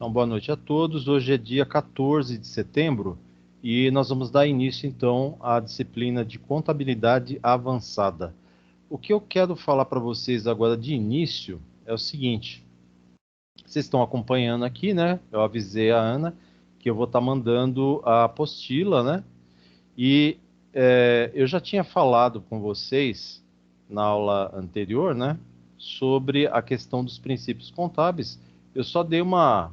Então, boa noite a todos. Hoje é dia 14 de setembro e nós vamos dar início, então, à disciplina de Contabilidade Avançada. O que eu quero falar para vocês agora de início é o seguinte. Vocês estão acompanhando aqui, né? Eu avisei a Ana que eu vou estar mandando a apostila, né? E eu já tinha falado com vocês na aula anterior, né? Sobre a questão dos princípios contábeis. Eu só dei uma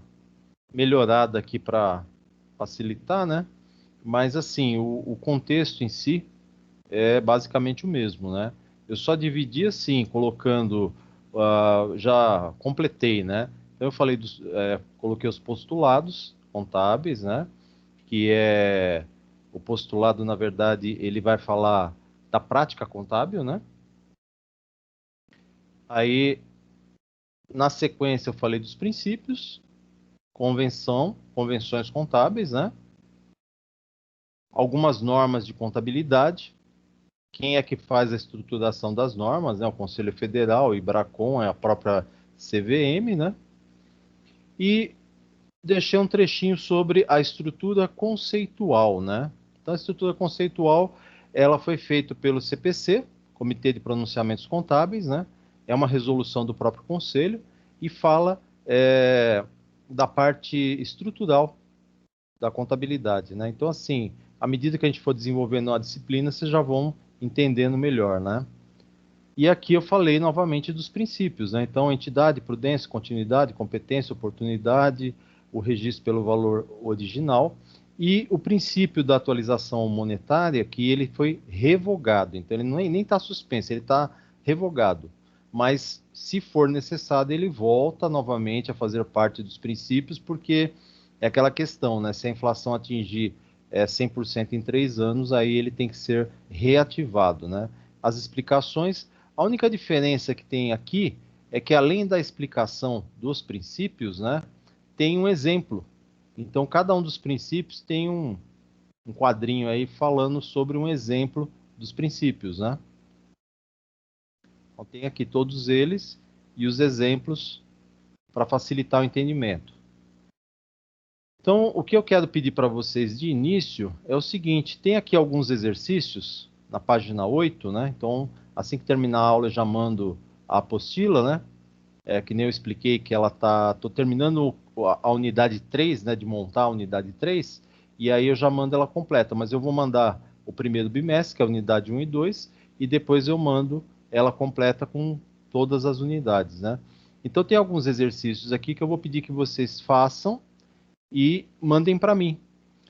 melhorada aqui para facilitar, né? Mas assim, o contexto em si é basicamente o mesmo, né? Eu só dividi assim, colocando, já completei, né? Então eu falei coloquei os postulados contábeis, né? Que é o postulado, na verdade, ele vai falar da prática contábil, né? Aí, na sequência, eu falei dos princípios, convenções contábeis, né? Algumas normas de contabilidade, quem é que faz a estruturação das normas, né? O Conselho Federal, o IBRACON, é a própria CVM, né? E deixei um trechinho sobre a estrutura conceitual, né? Então, a estrutura conceitual, ela foi feita pelo CPC, Comitê de Pronunciamentos Contábeis, né? É uma resolução do próprio Conselho e fala da parte estrutural da contabilidade, né? Então, assim, à medida que a gente for desenvolvendo a disciplina, vocês já vão entendendo melhor, né? E aqui eu falei novamente dos princípios, né? Então, entidade, prudência, continuidade, competência, oportunidade, o registro pelo valor original e o princípio da atualização monetária, que ele foi revogado. Então, ele nem está suspenso, ele está revogado. Mas, se for necessário, ele volta novamente a fazer parte dos princípios, porque é aquela questão, né? Se a inflação atingir 100% em 3 anos, aí ele tem que ser reativado, né? As explicações, a única diferença que tem aqui é que além da explicação dos princípios, né, tem um exemplo. Então, cada um dos princípios tem um quadrinho aí falando sobre um exemplo dos princípios, né? Então, tem aqui todos eles e os exemplos para facilitar o entendimento. Então, o que eu quero pedir para vocês de início é o seguinte, tem aqui alguns exercícios na página 8, né? Então, assim que terminar a aula, eu já mando a apostila, né? Que nem eu expliquei que ela tô terminando a unidade 3, né? De montar a unidade 3, e aí eu já mando ela completa, mas eu vou mandar o primeiro bimestre, que é a unidade 1 e 2, e depois eu mando ela completa com todas as unidades, né? Então, tem alguns exercícios aqui que eu vou pedir que vocês façam e mandem para mim.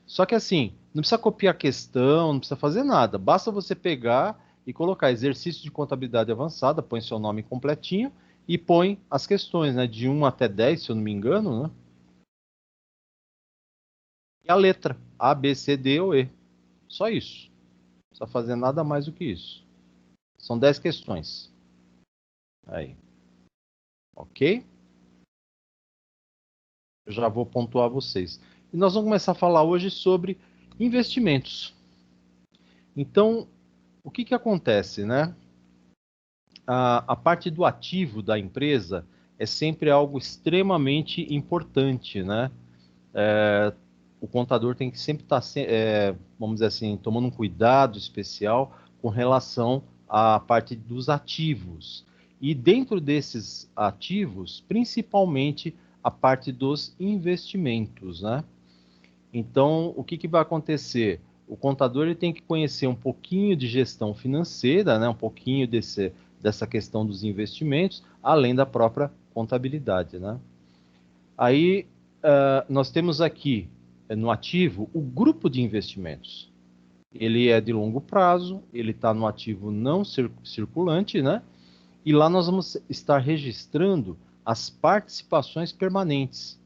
Só que assim, não precisa copiar a questão, não precisa fazer nada. Basta você pegar e colocar exercício de contabilidade avançada, põe seu nome completinho e põe as questões, né, de 1 até 10, se eu não me engano, né? E a letra A, B, C, D ou E. Só isso. Não precisa fazer nada mais do que isso. São 10 questões. Aí. Ok? Eu já vou pontuar vocês. E nós vamos começar a falar hoje sobre investimentos. Então, o que acontece, né? A parte do ativo da empresa é sempre algo extremamente importante, né? O contador tem que sempre estar, vamos dizer assim, tomando um cuidado especial com relação à parte dos ativos. E dentro desses ativos, principalmente a parte dos investimentos, né? Então, o que vai acontecer? O contador ele tem que conhecer um pouquinho de gestão financeira, né? Um pouquinho dessa questão dos investimentos, além da própria contabilidade, né? Aí, nós temos aqui, no ativo, o grupo de investimentos. Ele é de longo prazo, ele está no ativo não circulante, né? E lá nós vamos estar registrando as participações permanentes.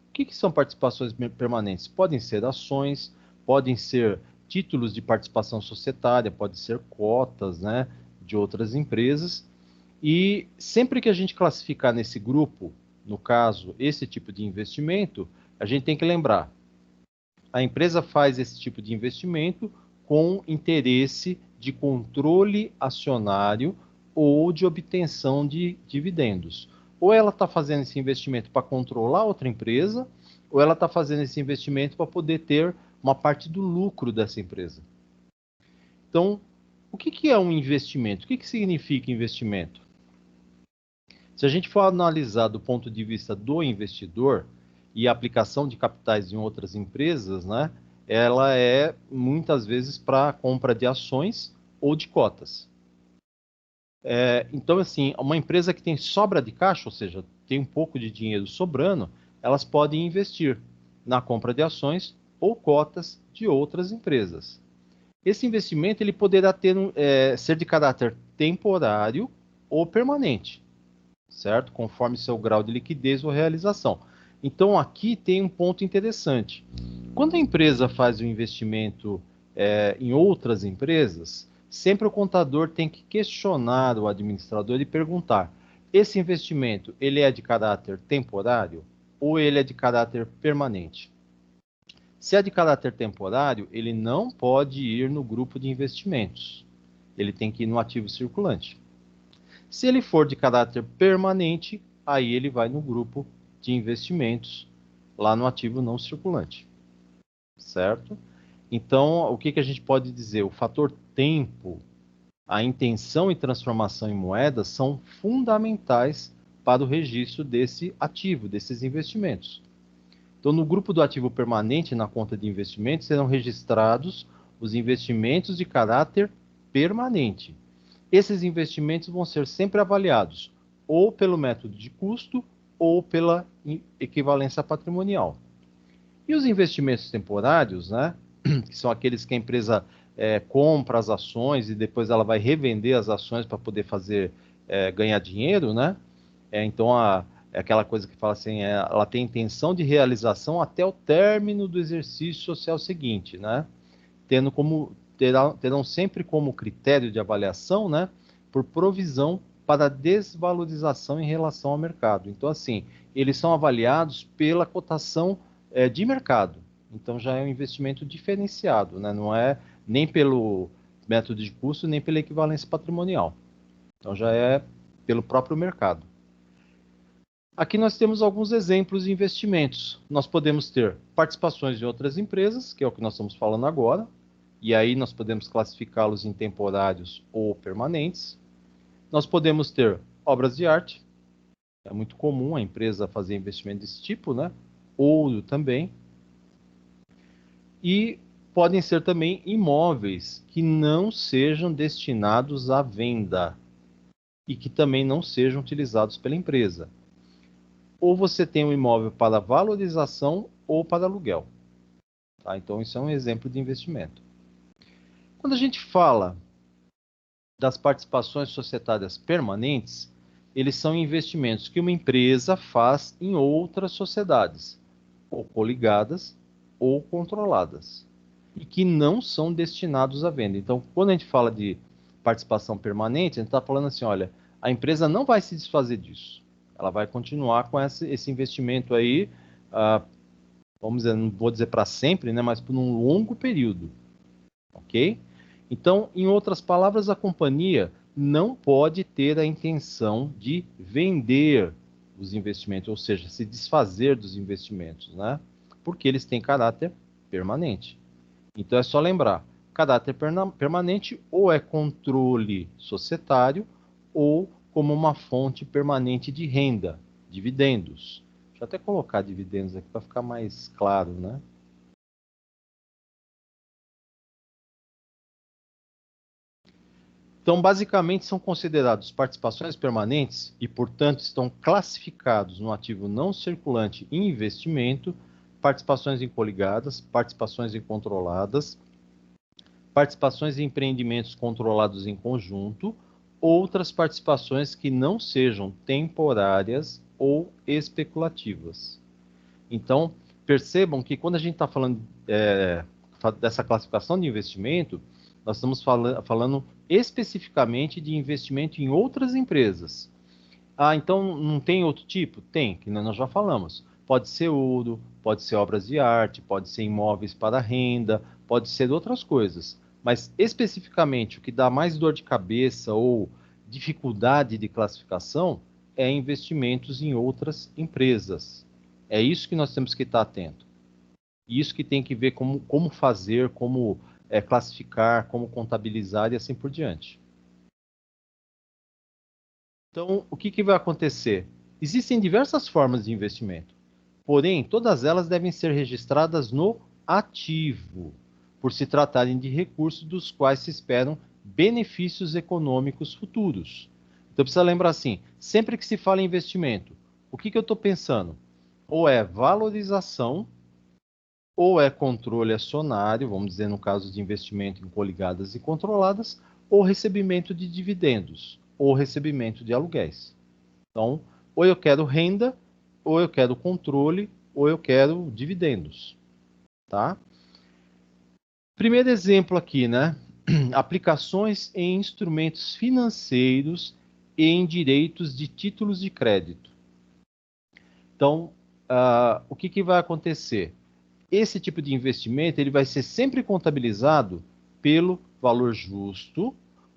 O que são participações permanentes? Podem ser ações, podem ser títulos de participação societária, podem ser cotas, né, de outras empresas. E sempre que a gente classificar nesse grupo, no caso, esse tipo de investimento, a gente tem que lembrar, a empresa faz esse tipo de investimento com interesse de controle acionário ou de obtenção de dividendos. Ou ela está fazendo esse investimento para controlar outra empresa, ou ela está fazendo esse investimento para poder ter uma parte do lucro dessa empresa. Então, o que é um investimento? O que significa investimento? Se a gente for analisar do ponto de vista do investidor e a aplicação de capitais em outras empresas, né, ela é muitas vezes para compra de ações ou de cotas. Então, assim, uma empresa que tem sobra de caixa, ou seja, tem um pouco de dinheiro sobrando, elas podem investir na compra de ações ou cotas de outras empresas. Esse investimento ele poderá ser de caráter temporário ou permanente, certo? Conforme seu grau de liquidez ou realização. Então, aqui tem um ponto interessante. Quando a empresa faz um investimento em outras empresas, sempre o contador tem que questionar o administrador e perguntar: esse investimento ele é de caráter temporário ou ele é de caráter permanente? Se é de caráter temporário, ele não pode ir no grupo de investimentos. Ele tem que ir no ativo circulante. Se ele for de caráter permanente, aí ele vai no grupo de investimentos, lá no ativo não circulante. Certo? Então, o que a gente pode dizer? O fator tempo, a intenção e transformação em moedas são fundamentais para o registro desse ativo, desses investimentos. Então, no grupo do ativo permanente, na conta de investimentos, serão registrados os investimentos de caráter permanente. Esses investimentos vão ser sempre avaliados ou pelo método de custo ou pela equivalência patrimonial. E os investimentos temporários, né, que são aqueles que a empresa compra as ações e depois ela vai revender as ações para poder fazer ganhar dinheiro, né? Então, é aquela coisa que fala assim, ela tem intenção de realização até o término do exercício social seguinte, né? Terão sempre como critério de avaliação, né, por provisão para desvalorização em relação ao mercado. Então, assim, eles são avaliados pela cotação de mercado. Então, já é um investimento diferenciado, né? Não é nem pelo método de custo, nem pela equivalência patrimonial. Então, já é pelo próprio mercado. Aqui nós temos alguns exemplos de investimentos. Nós podemos ter participações em outras empresas, que é o que nós estamos falando agora, e aí nós podemos classificá-los em temporários ou permanentes. Nós podemos ter obras de arte, é muito comum a empresa fazer investimento desse tipo, né? Ouro também. E podem ser também imóveis que não sejam destinados à venda e que também não sejam utilizados pela empresa. Ou você tem um imóvel para valorização ou para aluguel. Tá? Então, isso é um exemplo de investimento. Quando a gente fala das participações societárias permanentes, eles são investimentos que uma empresa faz em outras sociedades, ou coligadas ou controladas, e que não são destinados à venda. Então, quando a gente fala de participação permanente, a gente está falando assim, olha, a empresa não vai se desfazer disso. Ela vai continuar com esse investimento aí, vamos dizer, não vou dizer para sempre, né, mas por um longo período, ok? Então, em outras palavras, a companhia não pode ter a intenção de vender os investimentos, ou seja, se desfazer dos investimentos, né? Porque eles têm caráter permanente. Então, é só lembrar, caráter permanente ou é controle societário ou como uma fonte permanente de renda, dividendos. Deixa eu até colocar dividendos aqui para ficar mais claro, né? Então, basicamente, são considerados participações permanentes e, portanto, estão classificados no ativo não circulante em investimento, participações em coligadas, participações em controladas, participações em empreendimentos controlados em conjunto, outras participações que não sejam temporárias ou especulativas. Então, percebam que quando a gente está falando dessa classificação de investimento, nós estamos falando especificamente de investimento em outras empresas. Ah, então não tem outro tipo? Tem, que nós já falamos. Pode ser ouro, pode ser obras de arte, pode ser imóveis para renda, pode ser outras coisas. Mas especificamente o que dá mais dor de cabeça ou dificuldade de classificação é investimentos em outras empresas. É isso que nós temos que estar atento. Isso que tem que ver como fazer, como classificar, como contabilizar e assim por diante. Então, o que vai acontecer? Existem diversas formas de investimento, porém, todas elas devem ser registradas no ativo, por se tratarem de recursos dos quais se esperam benefícios econômicos futuros. Então, precisa lembrar assim, sempre que se fala em investimento, o que eu estou pensando? Ou é valorização, ou é controle acionário, vamos dizer no caso de investimento em coligadas e controladas, ou recebimento de dividendos, ou recebimento de aluguéis. Então, ou eu quero renda, ou eu quero controle, ou eu quero dividendos, tá? Primeiro exemplo aqui, né? Aplicações em instrumentos financeiros e em direitos de títulos de crédito. Então, o que vai acontecer? Esse tipo de investimento ele vai ser sempre contabilizado pelo valor justo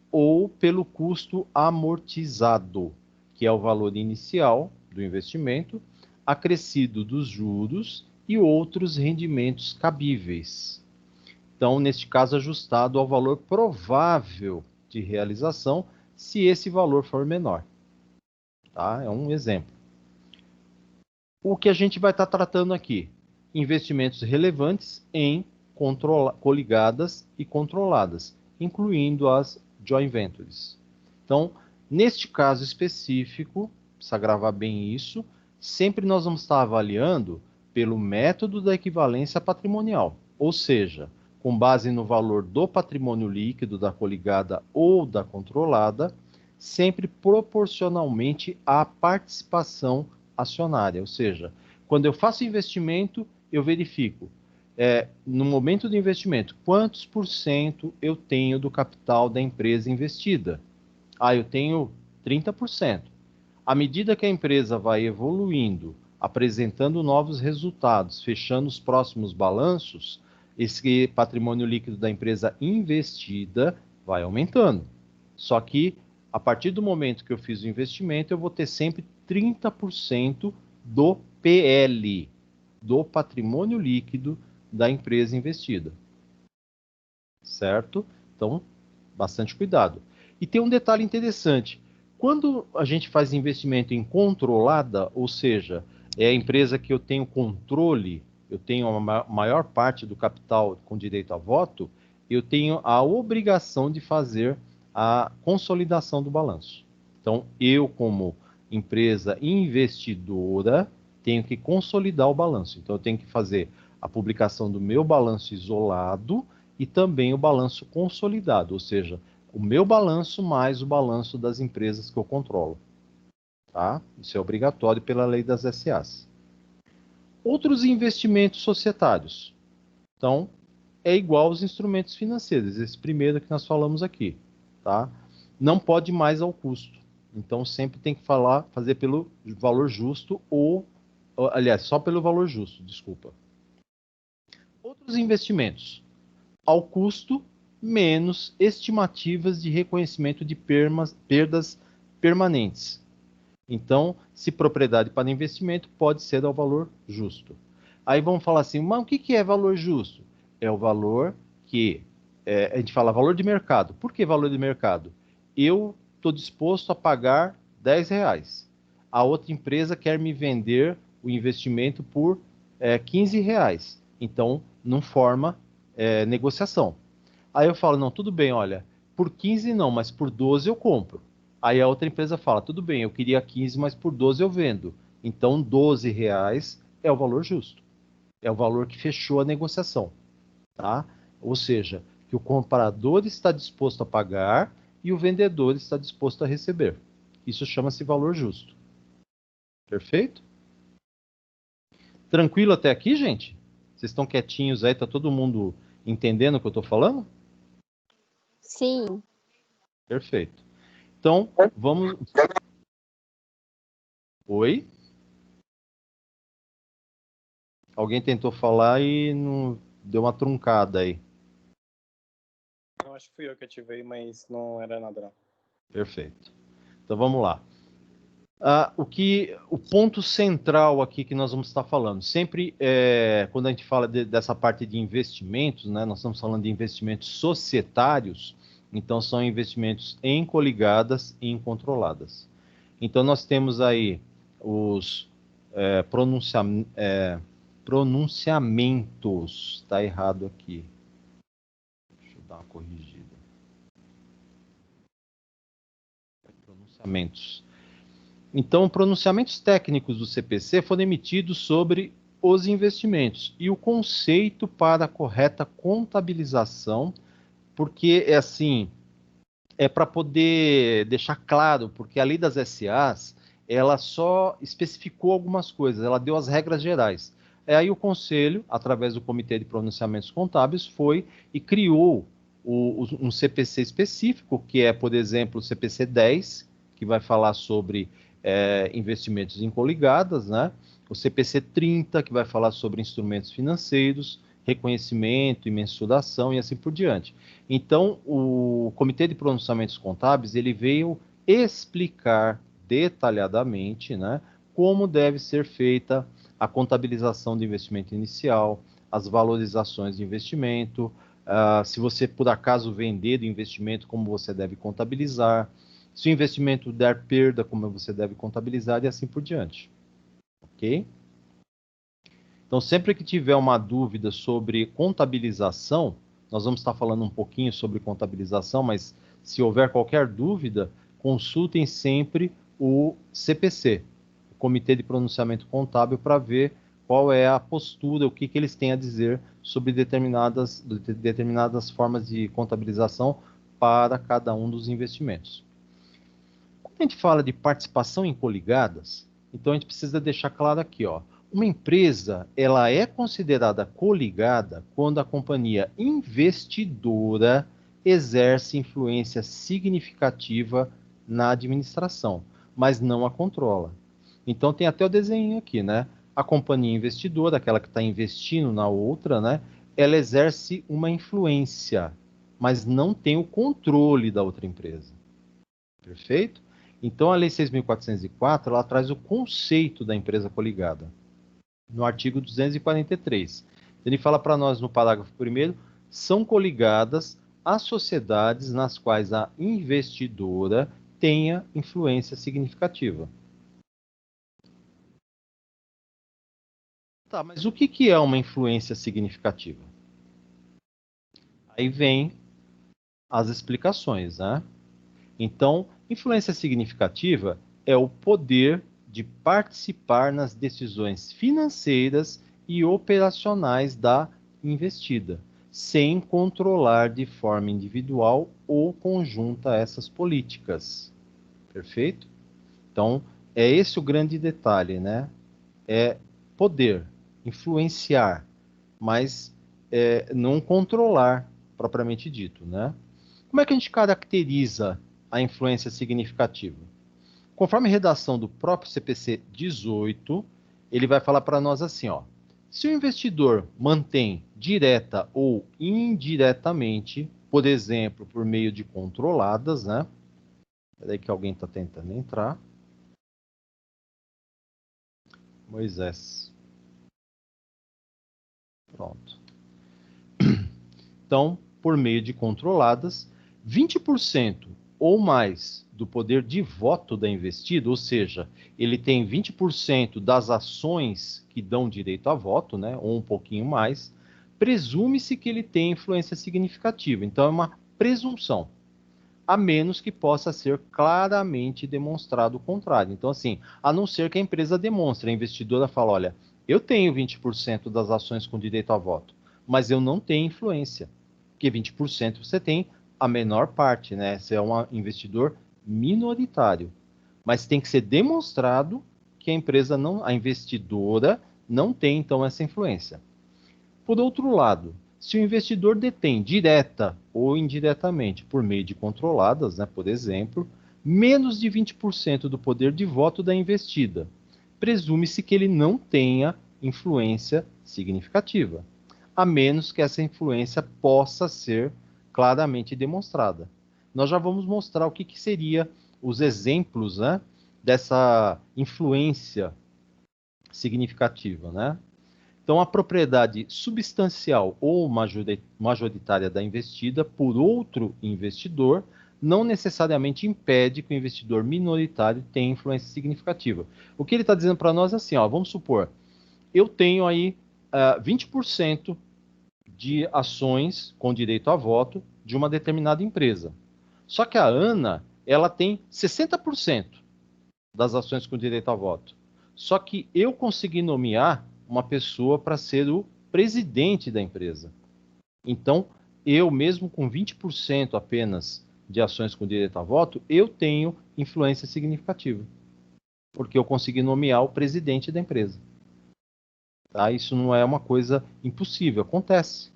ou pelo custo amortizado, que é o valor inicial do investimento, acrescido dos juros e outros rendimentos cabíveis. Então, neste caso, ajustado ao valor provável de realização, se esse valor for menor. Tá? É um exemplo. O que a gente vai estar tratando aqui? Investimentos relevantes em coligadas e controladas, incluindo as joint ventures. Então, neste caso específico, precisa gravar bem isso, sempre nós vamos estar avaliando pelo método da equivalência patrimonial, ou seja, com base no valor do patrimônio líquido da coligada ou da controlada, sempre proporcionalmente à participação acionária, ou seja, quando eu faço investimento, eu verifico, no momento do investimento, quantos por cento eu tenho do capital da empresa investida? Eu tenho 30%. À medida que a empresa vai evoluindo, apresentando novos resultados, fechando os próximos balanços, esse patrimônio líquido da empresa investida vai aumentando. Só que, a partir do momento que eu fiz o investimento, eu vou ter sempre 30% do PL, do patrimônio líquido da empresa investida. Certo? Então, bastante cuidado. E tem um detalhe interessante. Quando a gente faz investimento em controlada, ou seja, é a empresa que eu tenho controle, eu tenho a maior parte do capital com direito a voto, eu tenho a obrigação de fazer a consolidação do balanço. Então, eu, como empresa investidora, tenho que consolidar o balanço. Então, eu tenho que fazer a publicação do meu balanço isolado e também o balanço consolidado, ou seja, o meu balanço mais o balanço das empresas que eu controlo. Tá? Isso é obrigatório pela lei das SAs. Outros investimentos societários. Então, é igual aos instrumentos financeiros, esse primeiro que nós falamos aqui. Tá? Não pode mais ao custo. Então, sempre tem que fazer pelo valor justo aliás, só pelo valor justo, desculpa. Outros investimentos. Ao custo menos estimativas de reconhecimento de perdas permanentes. Então, se propriedade para investimento, pode ser ao valor justo. Aí vamos falar assim, mas o que é valor justo? É o valor que, a gente fala valor de mercado. Por que valor de mercado? Eu estou disposto a pagar R$10. A outra empresa quer me vender o investimento por R$15. Então, não forma negociação. Aí eu falo, não, tudo bem, olha, por 15 não, mas por 12 eu compro. Aí a outra empresa fala, tudo bem, eu queria 15, mas por 12 eu vendo. Então, R$12 é o valor justo. É o valor que fechou a negociação. Tá? Ou seja, que o comprador está disposto a pagar e o vendedor está disposto a receber. Isso chama-se valor justo. Perfeito? Tranquilo até aqui, gente? Vocês estão quietinhos aí? Tá todo mundo entendendo o que eu estou falando? Sim. Perfeito. Então, vamos... Oi? Alguém tentou falar e não deu uma truncada aí. Eu acho que fui eu que ativei, mas não era nada não. Perfeito. Então vamos lá. O ponto central aqui que nós vamos estar falando, sempre quando a gente fala dessa parte de investimentos, né, nós estamos falando de investimentos societários, então são investimentos em coligadas e em controladas. Então nós temos aí os pronunciamentos, está errado aqui, deixa eu dar uma corrigida. Pronunciamentos. Então, pronunciamentos técnicos do CPC foram emitidos sobre os investimentos e o conceito para a correta contabilização, porque é para poder deixar claro, porque a lei das SAs, ela só especificou algumas coisas, ela deu as regras gerais. Aí o Conselho, através do Comitê de Pronunciamentos Contábeis, foi e criou um CPC específico, que é, por exemplo, o CPC 10, que vai falar sobre investimentos em coligadas, né? O CPC 30, que vai falar sobre instrumentos financeiros, reconhecimento e mensuração e assim por diante. Então, o Comitê de Pronunciamentos Contábeis, ele veio explicar detalhadamente, né, como deve ser feita a contabilização do investimento inicial, as valorizações de investimento, se você por acaso vender do investimento, como você deve contabilizar, se o investimento der perda, como você deve contabilizar e assim por diante. Ok? Então, sempre que tiver uma dúvida sobre contabilização, nós vamos estar falando um pouquinho sobre contabilização, mas se houver qualquer dúvida, consultem sempre o CPC, o Comitê de Pronunciamento Contábil, para ver qual é a postura, o que eles têm a dizer sobre determinadas formas de contabilização para cada um dos investimentos. Quando a gente fala de participação em coligadas, então a gente precisa deixar claro aqui, ó, uma empresa, ela é considerada coligada quando a companhia investidora exerce influência significativa na administração, mas não a controla. Então tem até o desenho aqui, né? A companhia investidora, aquela que está investindo na outra, né? Ela exerce uma influência, mas não tem o controle da outra empresa. Perfeito? Então a Lei 6.404, ela traz o conceito da empresa coligada no artigo 243. Ele fala para nós no parágrafo 1º, são coligadas as sociedades nas quais a investidora tenha influência significativa. Tá, mas o que é uma influência significativa? Aí vem as explicações, né? Então, influência significativa é o poder de participar nas decisões financeiras e operacionais da investida, sem controlar de forma individual ou conjunta essas políticas. Perfeito? Então, é esse o grande detalhe, né? É poder, influenciar, mas não controlar, propriamente dito, né? Como é que a gente caracteriza a influência significativa? Conforme a redação do próprio CPC 18, ele vai falar para nós assim, ó, se o investidor mantém direta ou indiretamente, por exemplo, por meio de controladas, né? Espera aí que alguém está tentando entrar. Moisés. Pronto. Então, por meio de controladas, 20% ou mais do poder de voto da investida, ou seja, ele tem 20% das ações que dão direito a voto, né, ou um pouquinho mais, presume-se que ele tem influência significativa. Então, é uma presunção, a menos que possa ser claramente demonstrado o contrário. Então, assim, a não ser que a empresa demonstre, a investidora fala, olha, eu tenho 20% das ações com direito a voto, mas eu não tenho influência, porque 20% você tem a menor parte, né? Você é um investidor minoritário, mas tem que ser demonstrado que a empresa não, a investidora não tem então essa influência. Por outro lado, se o investidor detém direta ou indiretamente por meio de controladas, né, por exemplo, menos de 20% do poder de voto da investida, presume-se que ele não tenha influência significativa, a menos que essa influência possa ser claramente demonstrada. Nós já vamos mostrar o que seria os exemplos, né, dessa influência significativa, né? Então, a propriedade substancial ou majoritária da investida por outro investidor não necessariamente impede que o investidor minoritário tenha influência significativa. O que ele está dizendo para nós é assim, ó, vamos supor, eu tenho aí 20% de ações com direito a voto de uma determinada empresa. Só que a Ana, ela tem 60% das ações com direito a voto. Só que eu consegui nomear uma pessoa para ser o presidente da empresa. Então, eu mesmo com 20% apenas de ações com direito a voto, eu tenho influência significativa. Porque eu consegui nomear o presidente da empresa. Tá? Isso não é uma coisa impossível, acontece.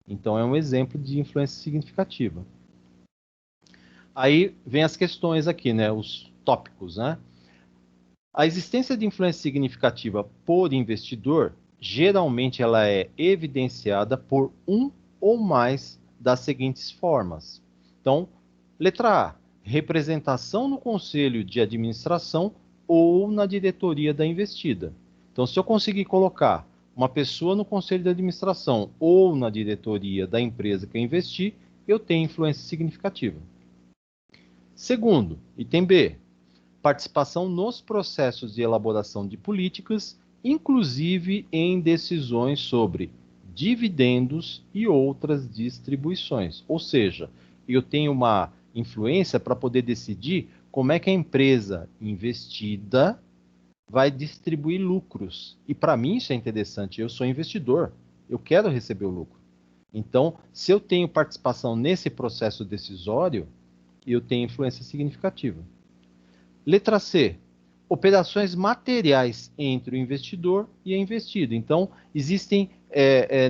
Então, é um exemplo de influência significativa. Aí vem as questões aqui, né? Os tópicos, né? A existência de influência significativa por investidor, geralmente ela é evidenciada por um ou mais das seguintes formas. Então, letra A, representação no conselho de administração ou na diretoria da investida. Então, se eu conseguir colocar uma pessoa no conselho de administração ou na diretoria da empresa que eu investi, eu tenho influência significativa. Segundo, item B, participação nos processos de elaboração de políticas, inclusive em decisões sobre dividendos e outras distribuições. Ou seja, eu tenho uma influência para poder decidir como é que a empresa investida vai distribuir lucros. E para mim isso é interessante, eu sou investidor, eu quero receber o lucro. Então, se eu tenho participação nesse processo decisório, eu tenho influência significativa. Letra C, operações materiais entre o investidor e a investida. Então, existem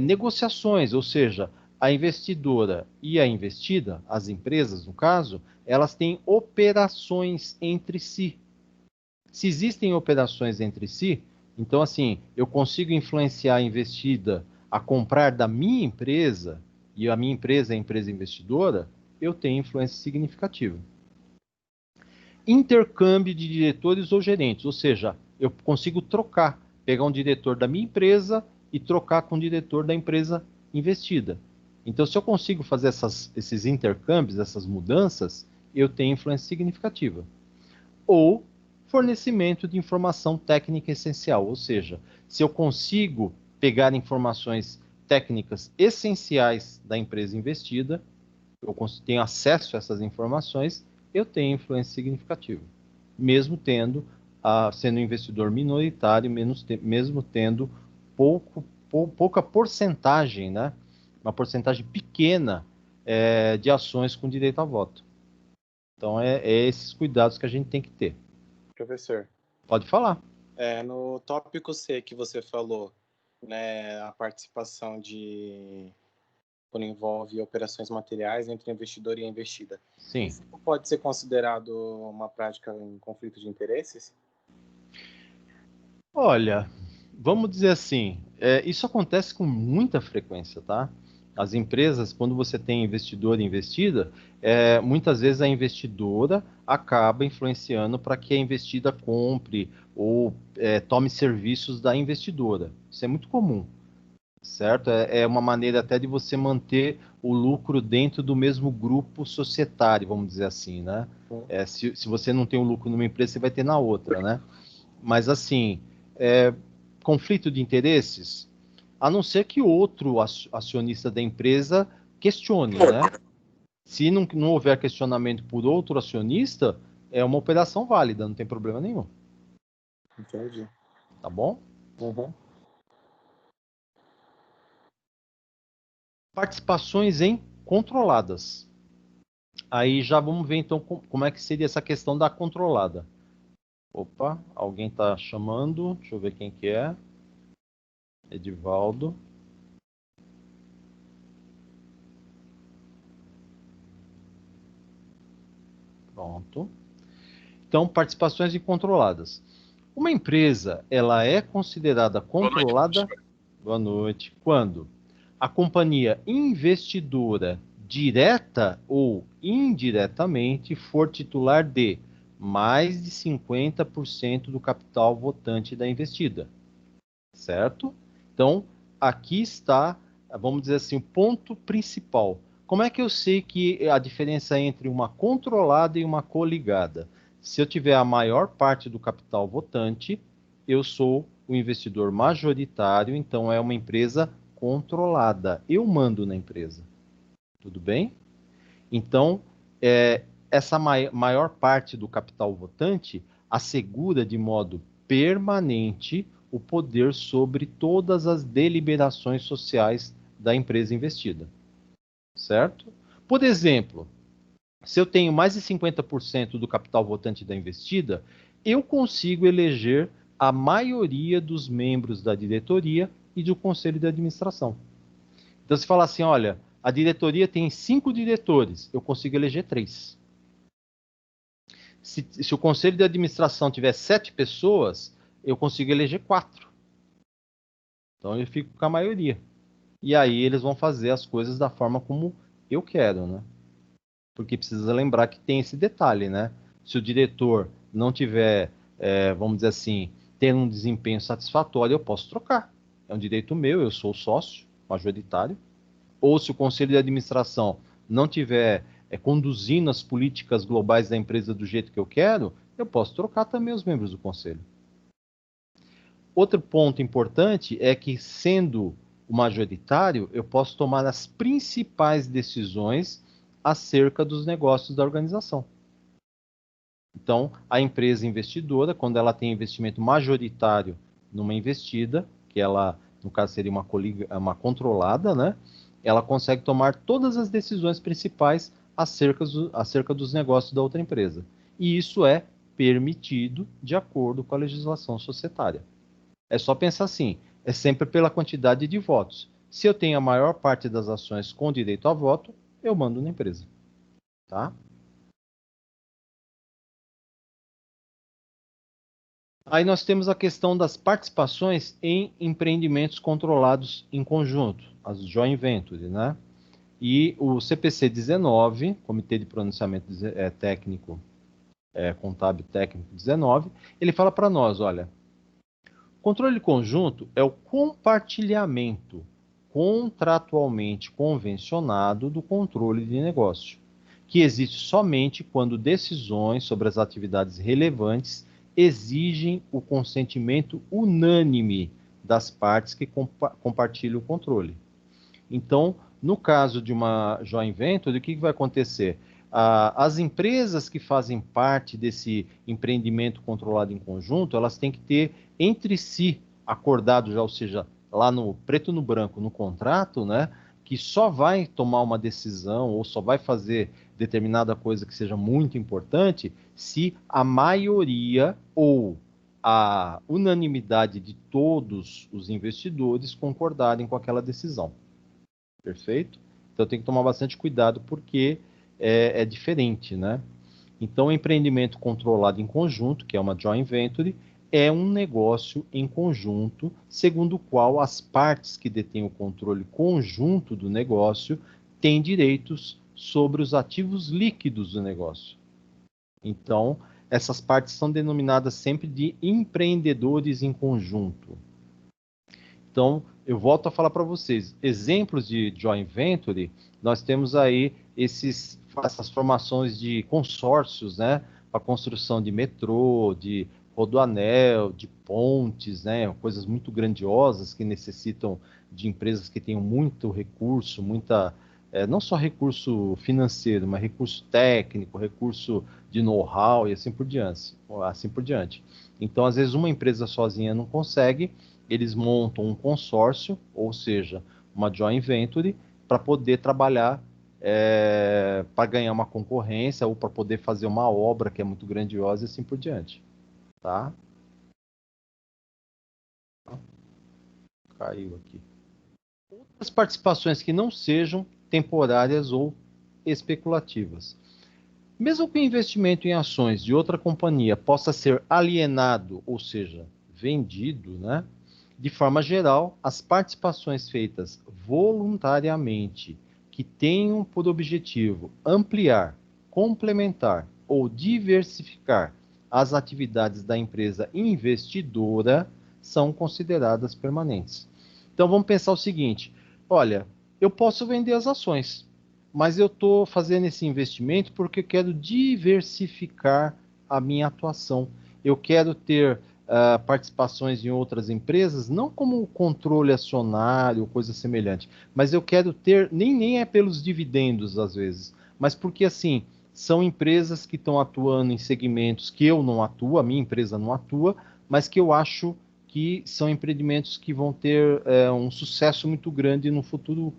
negociações, ou seja, a investidora e a investida, as empresas no caso, elas têm operações entre si. Se existem operações entre si, então assim, eu consigo influenciar a investida a comprar da minha empresa, e a minha empresa é a empresa investidora, eu tenho influência significativa. Intercâmbio de diretores ou gerentes, ou seja, eu consigo trocar, pegar um diretor da minha empresa e trocar com o diretor da empresa investida. Então, se eu consigo fazer esses intercâmbios, essas mudanças, eu tenho influência significativa. Ou fornecimento de informação técnica essencial, ou seja, se eu consigo pegar informações técnicas essenciais da empresa investida, eu tenho acesso a essas informações, eu tenho influência significativa, mesmo tendo, sendo um investidor minoritário, mesmo tendo pouca porcentagem, né? Uma porcentagem pequena de ações com direito a voto. Então, é esses cuidados que a gente tem que ter. Professor. Pode falar. No tópico C que você falou, né, a participação quando envolve operações materiais entre o investidor e a investida. Sim. Isso pode ser considerado uma prática em conflito de interesses? Olha, vamos dizer assim, isso acontece com muita frequência, tá? As empresas, quando você tem investidor e investida, muitas vezes a investidora acaba influenciando para que a investida compre ou tome serviços da investidora. Isso é muito comum, certo? É uma maneira até de você manter o lucro dentro do mesmo grupo societário, vamos dizer assim, né? Se você não tem o lucro numa empresa, você vai ter na outra, né? Mas assim, conflito de interesses, a não ser que outro acionista da empresa questione, né? Se não houver questionamento por outro acionista, é uma operação válida, não tem problema nenhum. Entendi. Tá bom? Uhum. Participações em controladas. Aí já vamos ver então como é que seria essa questão da controlada. Opa, alguém está chamando, deixa eu ver quem que é. Edivaldo. Pronto. Então, participações incontroladas. Uma empresa, ela é considerada controlada. Boa noite. Quando a companhia investidora direta ou indiretamente for titular de mais de 50% do capital votante da investida, certo? Então, aqui está, vamos dizer assim, o ponto principal. Como é que eu sei que a diferença entre uma controlada e uma coligada? Se eu tiver a maior parte do capital votante, eu sou o investidor majoritário, então é uma empresa controlada. Eu mando na empresa. Tudo bem? Então, essa maior parte do capital votante assegura de modo permanente o poder sobre todas as deliberações sociais da empresa investida, certo? Por exemplo, se eu tenho mais de 50% do capital votante da investida, eu consigo eleger a maioria dos membros da diretoria e do conselho de administração. Então, se falar assim, olha, a diretoria tem 5 diretores, eu consigo eleger 3. Se o conselho de administração tiver 7 pessoas, eu consigo eleger 4. Então eu fico com a maioria. E aí eles vão fazer as coisas da forma como eu quero, né? Porque precisa lembrar que tem esse detalhe, né? Se o diretor não tiver, vamos dizer assim, tendo um desempenho satisfatório, eu posso trocar. É um direito meu, eu sou sócio majoritário. Ou se o conselho de administração não tiver conduzindo as políticas globais da empresa do jeito que eu quero, eu posso trocar também os membros do conselho. Outro ponto importante é que, sendo o majoritário, eu posso tomar as principais decisões acerca dos negócios da organização. Então, a empresa investidora, quando ela tem investimento majoritário numa investida, que ela, no caso, seria uma controlada, né? Ela consegue tomar todas as decisões principais acerca dos negócios da outra empresa. E isso é permitido de acordo com a legislação societária. É só pensar assim, é sempre pela quantidade de votos. Se eu tenho a maior parte das ações com direito a voto, eu mando na empresa. Tá? Aí nós temos a questão das participações em empreendimentos controlados em conjunto, as joint ventures, né? E o CPC 19, Comitê de Pronunciamento Técnico, Contábil Técnico 19, ele fala para nós, olha, controle conjunto é o compartilhamento contratualmente convencionado do controle de negócio, que existe somente quando decisões sobre as atividades relevantes exigem o consentimento unânime das partes que compartilham o controle. Então, no caso de uma joint venture, o que vai acontecer? As empresas que fazem parte desse empreendimento controlado em conjunto, elas têm que ter entre si acordado já, ou seja, lá no preto no branco, no contrato, né, que só vai tomar uma decisão ou só vai fazer determinada coisa que seja muito importante se a maioria ou a unanimidade de todos os investidores concordarem com aquela decisão. Perfeito? Então tem que tomar bastante cuidado porque é diferente, né? Então, o empreendimento controlado em conjunto, que é uma joint venture, é um negócio em conjunto, segundo o qual as partes que detêm o controle conjunto do negócio têm direitos sobre os ativos líquidos do negócio. Então, essas partes são denominadas sempre de empreendedores em conjunto. Então, eu volto a falar para vocês, exemplos de joint venture, nós temos aí essas formações de consórcios, né, para construção de metrô, de rodoanel, de pontes, né, coisas muito grandiosas que necessitam de empresas que tenham muito recurso, não só recurso financeiro, mas recurso técnico, recurso de know-how e assim por diante. Então, às vezes, uma empresa sozinha não consegue, eles montam um consórcio, ou seja, uma joint venture, para poder trabalhar, para ganhar uma concorrência ou para poder fazer uma obra que é muito grandiosa e assim por diante. Tá? Caiu aqui. Outras participações que não sejam temporárias ou especulativas. Mesmo que o investimento em ações de outra companhia possa ser alienado, ou seja, vendido, né? De forma geral, as participações feitas voluntariamente que tenham por objetivo ampliar, complementar ou diversificar as atividades da empresa investidora são consideradas permanentes. Então vamos pensar o seguinte, olha, eu posso vender as ações, mas eu estou fazendo esse investimento porque eu quero diversificar a minha atuação. Eu quero ter participações em outras empresas, não como controle acionário ou coisa semelhante, mas eu quero ter, nem é pelos dividendos às vezes, mas porque assim, são empresas que estão atuando em segmentos que eu não atuo, a minha empresa não atua, mas que eu acho que são empreendimentos que vão ter um sucesso muito grande no futuro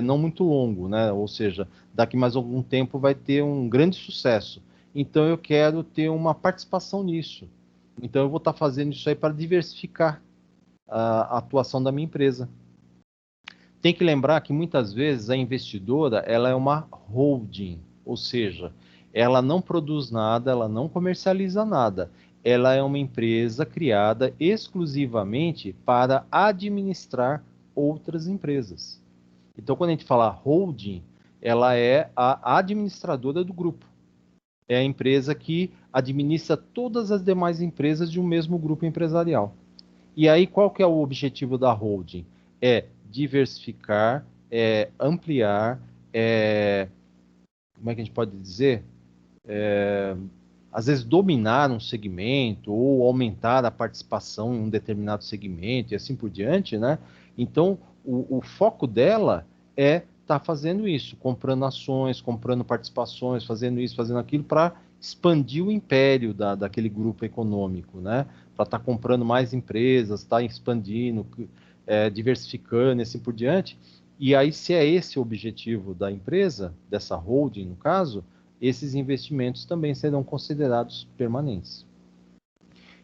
não muito longo, né? Ou seja, daqui mais algum tempo vai ter um grande sucesso. Então eu quero ter uma participação nisso. Então eu vou estar fazendo isso aí para diversificar a atuação da minha empresa. Tem que lembrar que muitas vezes a investidora ela é uma holding, ou seja, ela não produz nada, ela não comercializa nada. Ela é uma empresa criada exclusivamente para administrar outras empresas. Então, quando a gente fala holding, ela é a administradora do grupo. É a empresa que administra todas as demais empresas de um mesmo grupo empresarial. E aí, qual que é o objetivo da holding? É diversificar, é ampliar, como é que a gente pode dizer? Às vezes dominar um segmento ou aumentar a participação em um determinado segmento e assim por diante, né? Então, o foco dela é estar fazendo isso, comprando ações, comprando participações, fazendo isso, fazendo aquilo para expandir o império daquele grupo econômico, né? Para estar comprando mais empresas, estar expandindo, diversificando e assim por diante. E aí, se é esse o objetivo da empresa, dessa holding no caso, esses investimentos também serão considerados permanentes.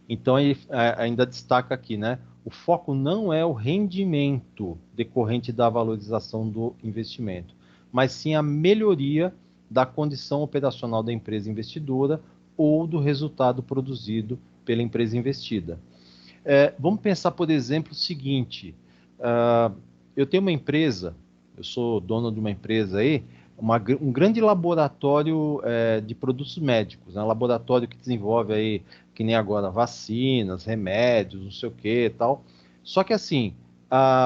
Então, ele ainda destaca aqui, né? O foco não é o rendimento decorrente da valorização do investimento, mas sim a melhoria da condição operacional da empresa investidora ou do resultado produzido pela empresa investida. Vamos pensar, por exemplo, o seguinte, eu tenho uma empresa, eu sou dono de uma empresa aí, um grande laboratório de produtos médicos, um laboratório que desenvolve aí, que nem agora, vacinas, remédios, não sei o que e tal. Só que assim,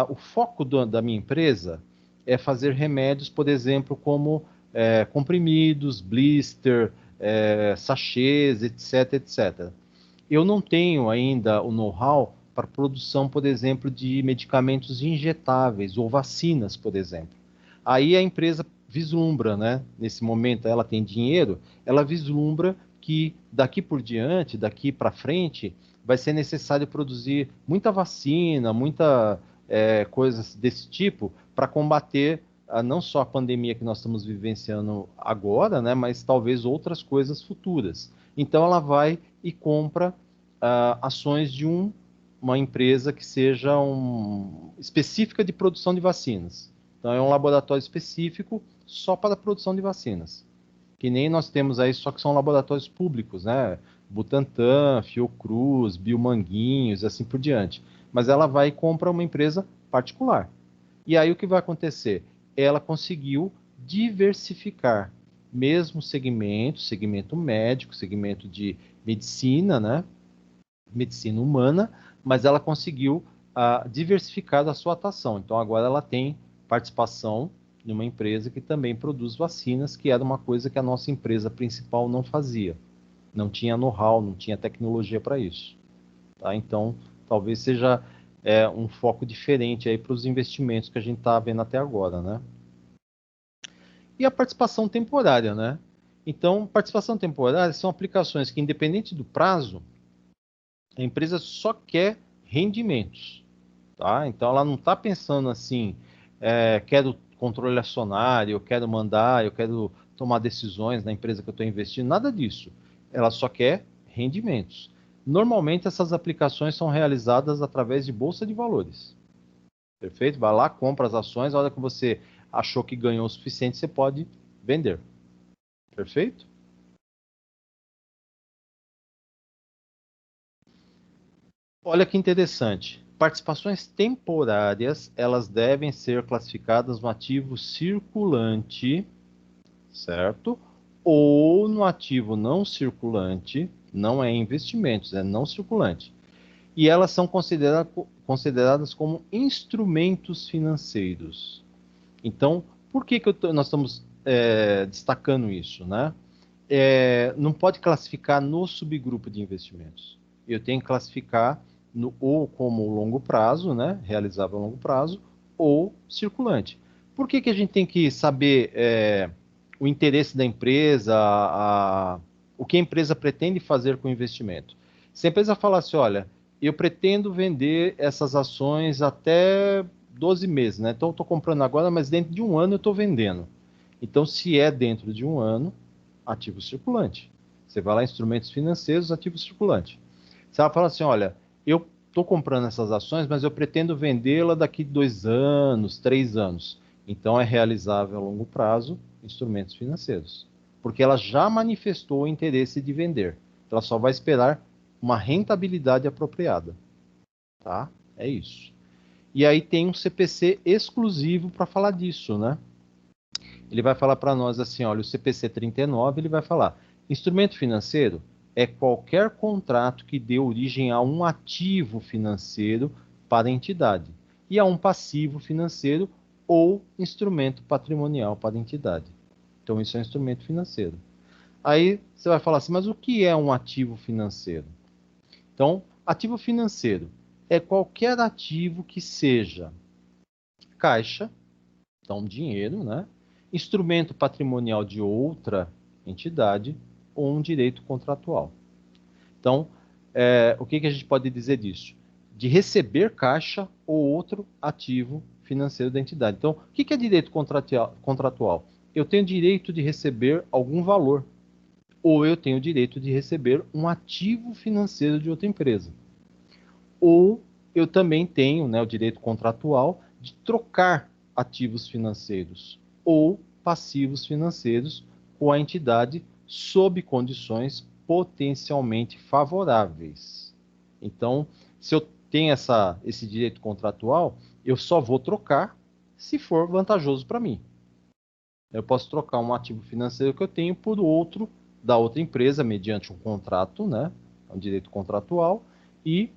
o foco da minha empresa é fazer remédios, por exemplo, como comprimidos, blister, sachês, etc, etc. Eu não tenho ainda o know-how para produção, por exemplo, de medicamentos injetáveis ou vacinas, por exemplo. Aí a empresa vislumbra, né? Nesse momento ela tem dinheiro, ela vislumbra que daqui por diante, daqui para frente, vai ser necessário produzir muita vacina, muita coisas desse tipo para combater não só a pandemia que nós estamos vivenciando agora, né? Mas talvez outras coisas futuras. Então ela vai e compra ações de uma empresa que seja específica de produção de vacinas. Então, é um laboratório específico só para a produção de vacinas. Que nem nós temos aí, só que são laboratórios públicos, né? Butantan, Fiocruz, Biomanguinhos, assim por diante. Mas ela vai e compra uma empresa particular. E aí o que vai acontecer? Ela conseguiu diversificar, mesmo segmento médico, segmento de medicina, né? Medicina humana, mas ela conseguiu diversificar a sua atuação. Então agora ela tem participação numa empresa que também produz vacinas, que era uma coisa que a nossa empresa principal não fazia. Não tinha know-how, não tinha tecnologia para isso. Tá? Então, talvez seja um foco diferente aí para os investimentos que a gente está vendo até agora, né? E a participação temporária, né? Então, participação temporária são aplicações que, independente do prazo, a empresa só quer rendimentos. Tá? Então, ela não está pensando assim, quero controle acionário, eu quero mandar, eu quero tomar decisões na empresa que eu estou investindo, nada disso. Ela só quer rendimentos. Normalmente, essas aplicações são realizadas através de bolsa de valores. Perfeito? Vai lá, compra as ações, a hora que você achou que ganhou o suficiente, você pode vender. Perfeito? Olha que interessante. Participações temporárias, elas devem ser classificadas no ativo circulante, certo? ou no ativo não circulante, não é investimentos, é não circulante. E elas são consideradas como instrumentos financeiros. Então, por que nós estamos destacando isso, né? Não pode classificar no subgrupo de investimentos. Eu tenho que classificar ou como longo prazo, né, realizável a longo prazo, ou circulante. Por que a gente tem que saber o interesse da empresa, o que a empresa pretende fazer com o investimento? Se a empresa falar assim, olha, eu pretendo vender essas ações até 12 meses, né? Então eu estou comprando agora, mas dentro de um ano eu estou vendendo. Então, se é dentro de um ano, ativo circulante. Você vai lá, instrumentos financeiros, ativo circulante. Se ela fala assim, olha, eu estou comprando essas ações, mas eu pretendo vendê-la daqui 2 anos, 3 anos. Então, é realizável a longo prazo, instrumentos financeiros. Porque ela já manifestou o interesse de vender. Ela só vai esperar uma rentabilidade apropriada. Tá? É isso. E aí tem um CPC exclusivo para falar disso, né? Ele vai falar para nós assim, olha, o CPC 39, ele vai falar, instrumento financeiro é qualquer contrato que dê origem a um ativo financeiro para a entidade e a um passivo financeiro ou instrumento patrimonial para a entidade. Então, isso é um instrumento financeiro. Aí você vai falar assim, mas o que é um ativo financeiro? Então, ativo financeiro é qualquer ativo que seja caixa, então dinheiro, né? Instrumento patrimonial de outra entidade ou um direito contratual. Então, o que a gente pode dizer disso? De receber caixa ou outro ativo financeiro da entidade. Então, o que é direito contratual? Eu tenho direito de receber algum valor, ou eu tenho direito de receber um ativo financeiro de outra empresa. Ou eu também tenho, né, o direito contratual de trocar ativos financeiros ou passivos financeiros com a entidade sob condições potencialmente favoráveis. Então, se eu tenho esse direito contratual, eu só vou trocar se for vantajoso para mim. Eu posso trocar um ativo financeiro que eu tenho por outro da outra empresa, mediante um contrato, né? Um direito contratual, e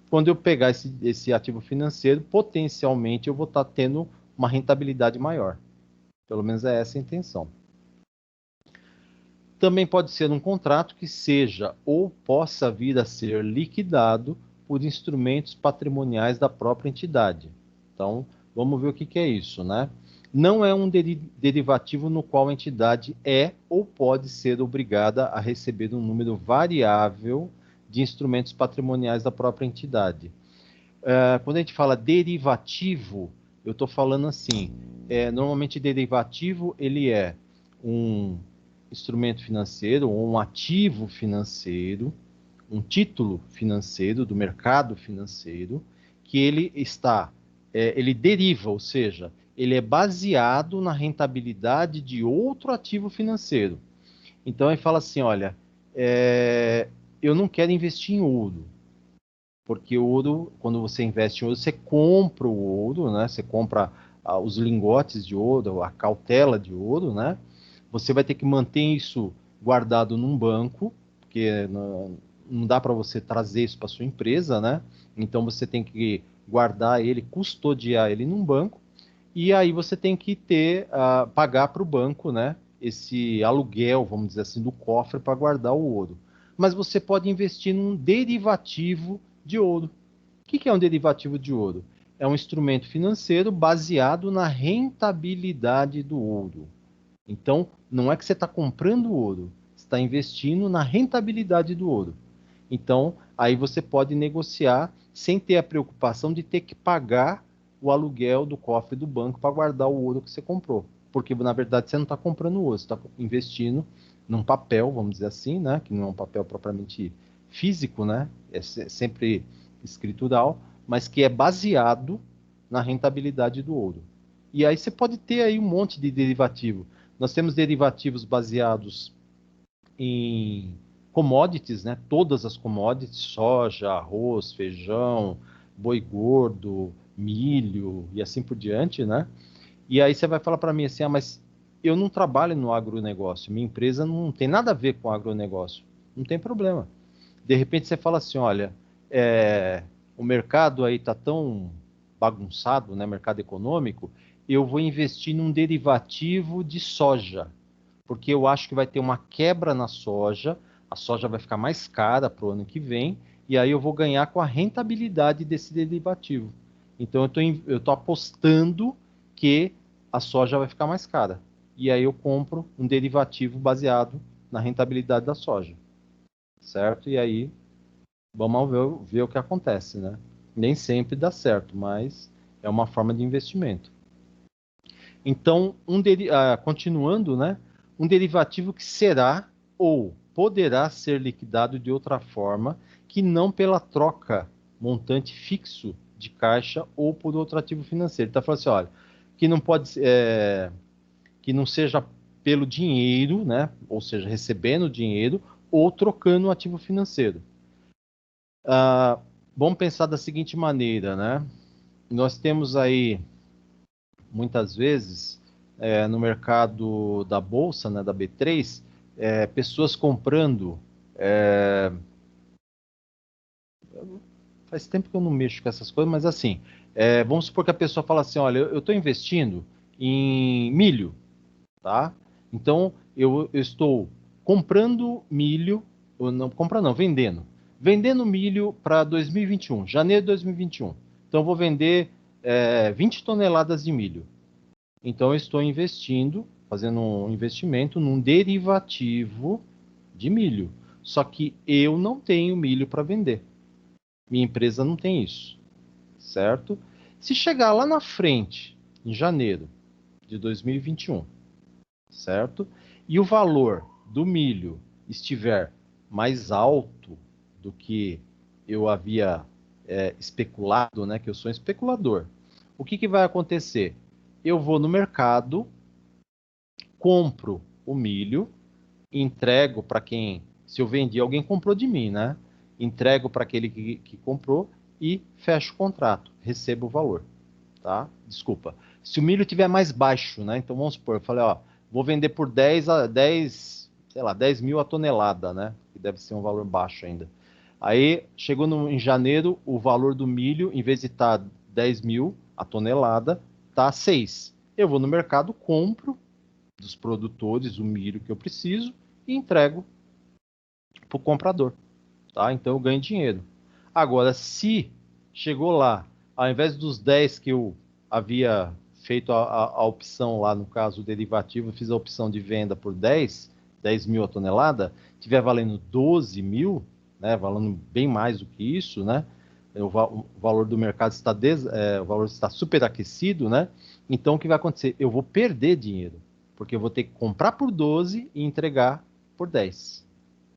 quando eu pegar esse ativo financeiro, potencialmente eu vou estar tendo uma rentabilidade maior. Pelo menos é essa a intenção. Também pode ser um contrato que seja ou possa vir a ser liquidado por instrumentos patrimoniais da própria entidade. Então, vamos ver o que é isso, né? Não é um derivativo no qual a entidade é ou pode ser obrigada a receber um número variável de instrumentos patrimoniais da própria entidade. Quando a gente fala derivativo, eu estou falando assim, normalmente derivativo ele é um instrumento financeiro ou um ativo financeiro, um título financeiro do mercado financeiro, que ele deriva, ou seja, ele é baseado na rentabilidade de outro ativo financeiro. Então ele fala assim, olha, eu não quero investir em ouro, porque o ouro, quando você investe em ouro, você compra o ouro, né? Você compra os lingotes de ouro, a cautela de ouro, né? Você vai ter que manter isso guardado num banco, porque não dá para você trazer isso para sua empresa, né? Então você tem que guardar ele, custodiar ele num banco, e aí você tem que pagar para o banco, né? Esse aluguel, vamos dizer assim, do cofre para guardar o ouro. Mas você pode investir num derivativo de ouro. O que é um derivativo de ouro? É um instrumento financeiro baseado na rentabilidade do ouro. Então, não é que você está comprando ouro, você está investindo na rentabilidade do ouro. Então, aí você pode negociar sem ter a preocupação de ter que pagar o aluguel do cofre do banco para guardar o ouro que você comprou. Porque, na verdade, você não está comprando ouro, você está investindo num papel, vamos dizer assim, né? Que não é um papel propriamente físico, né? É sempre escritural, mas que é baseado na rentabilidade do ouro. E aí você pode ter aí um monte de derivativo. Nós temos derivativos baseados em commodities, né? Todas as commodities, soja, arroz, feijão, boi gordo, milho e assim por diante, né? E aí você vai falar para mim assim, mas eu não trabalho no agronegócio, minha empresa não tem nada a ver com agronegócio, não tem problema. De repente você fala assim, olha, o mercado aí está tão bagunçado, né, mercado econômico, eu vou investir num derivativo de soja, porque eu acho que vai ter uma quebra na soja, a soja vai ficar mais cara para o ano que vem, e aí eu vou ganhar com a rentabilidade desse derivativo. Então eu estou apostando que a soja vai ficar mais cara. E aí eu compro um derivativo baseado na rentabilidade da soja. Certo? E aí vamos ver o que acontece, né? Nem sempre dá certo, mas é uma forma de investimento. Então, continuando, né? Um derivativo que será ou poderá ser liquidado de outra forma que não pela troca montante fixo de caixa ou por outro ativo financeiro. Ele está falando assim, olha, que não pode, que não seja pelo dinheiro, né? Ou seja, recebendo dinheiro ou trocando um ativo financeiro. Vamos pensar da seguinte maneira, né? Nós temos aí, muitas vezes, no mercado da Bolsa, né, da B3, pessoas comprando... faz tempo que eu não mexo com essas coisas, mas assim, vamos supor que a pessoa fala assim, olha, eu estou investindo em milho, tá? Então, eu estou comprando milho, ou não, comprando não, vendendo. Vendendo milho para 2021, janeiro de 2021. Então, eu vou vender 20 toneladas de milho. Então, eu estou investindo, fazendo um investimento num derivativo de milho. Só que eu não tenho milho para vender. Minha empresa não tem isso, certo? Se chegar lá na frente, em janeiro de 2021, certo? E o valor do milho estiver mais alto do que eu havia especulado, né? Que eu sou um especulador. O que vai acontecer? Eu vou no mercado, compro o milho, entrego para quem, se eu vendi, alguém comprou de mim, né? Entrego para aquele que comprou e fecho o contrato, recebo o valor, tá? Desculpa. Se o milho tiver mais baixo, né? Então vamos supor, eu falei, ó, vou vender por 10, sei lá, 10 mil a tonelada, né? Que deve ser um valor baixo ainda. Aí, chegou em janeiro, o valor do milho, em vez de estar 10 mil a tonelada, tá 6. Eu vou no mercado, compro dos produtores o milho que eu preciso e entrego para o comprador, tá? Então eu ganho dinheiro. Agora, se chegou lá, ao invés dos 10 que eu havia feito a opção lá, no caso o derivativo, eu fiz a opção de venda por 10 mil a tonelada, tiver valendo 12 mil, né, valendo bem mais do que isso, né? O valor do mercado está o valor está superaquecido, né? Então o que vai acontecer? Eu vou perder dinheiro, porque eu vou ter que comprar por 12 e entregar por 10,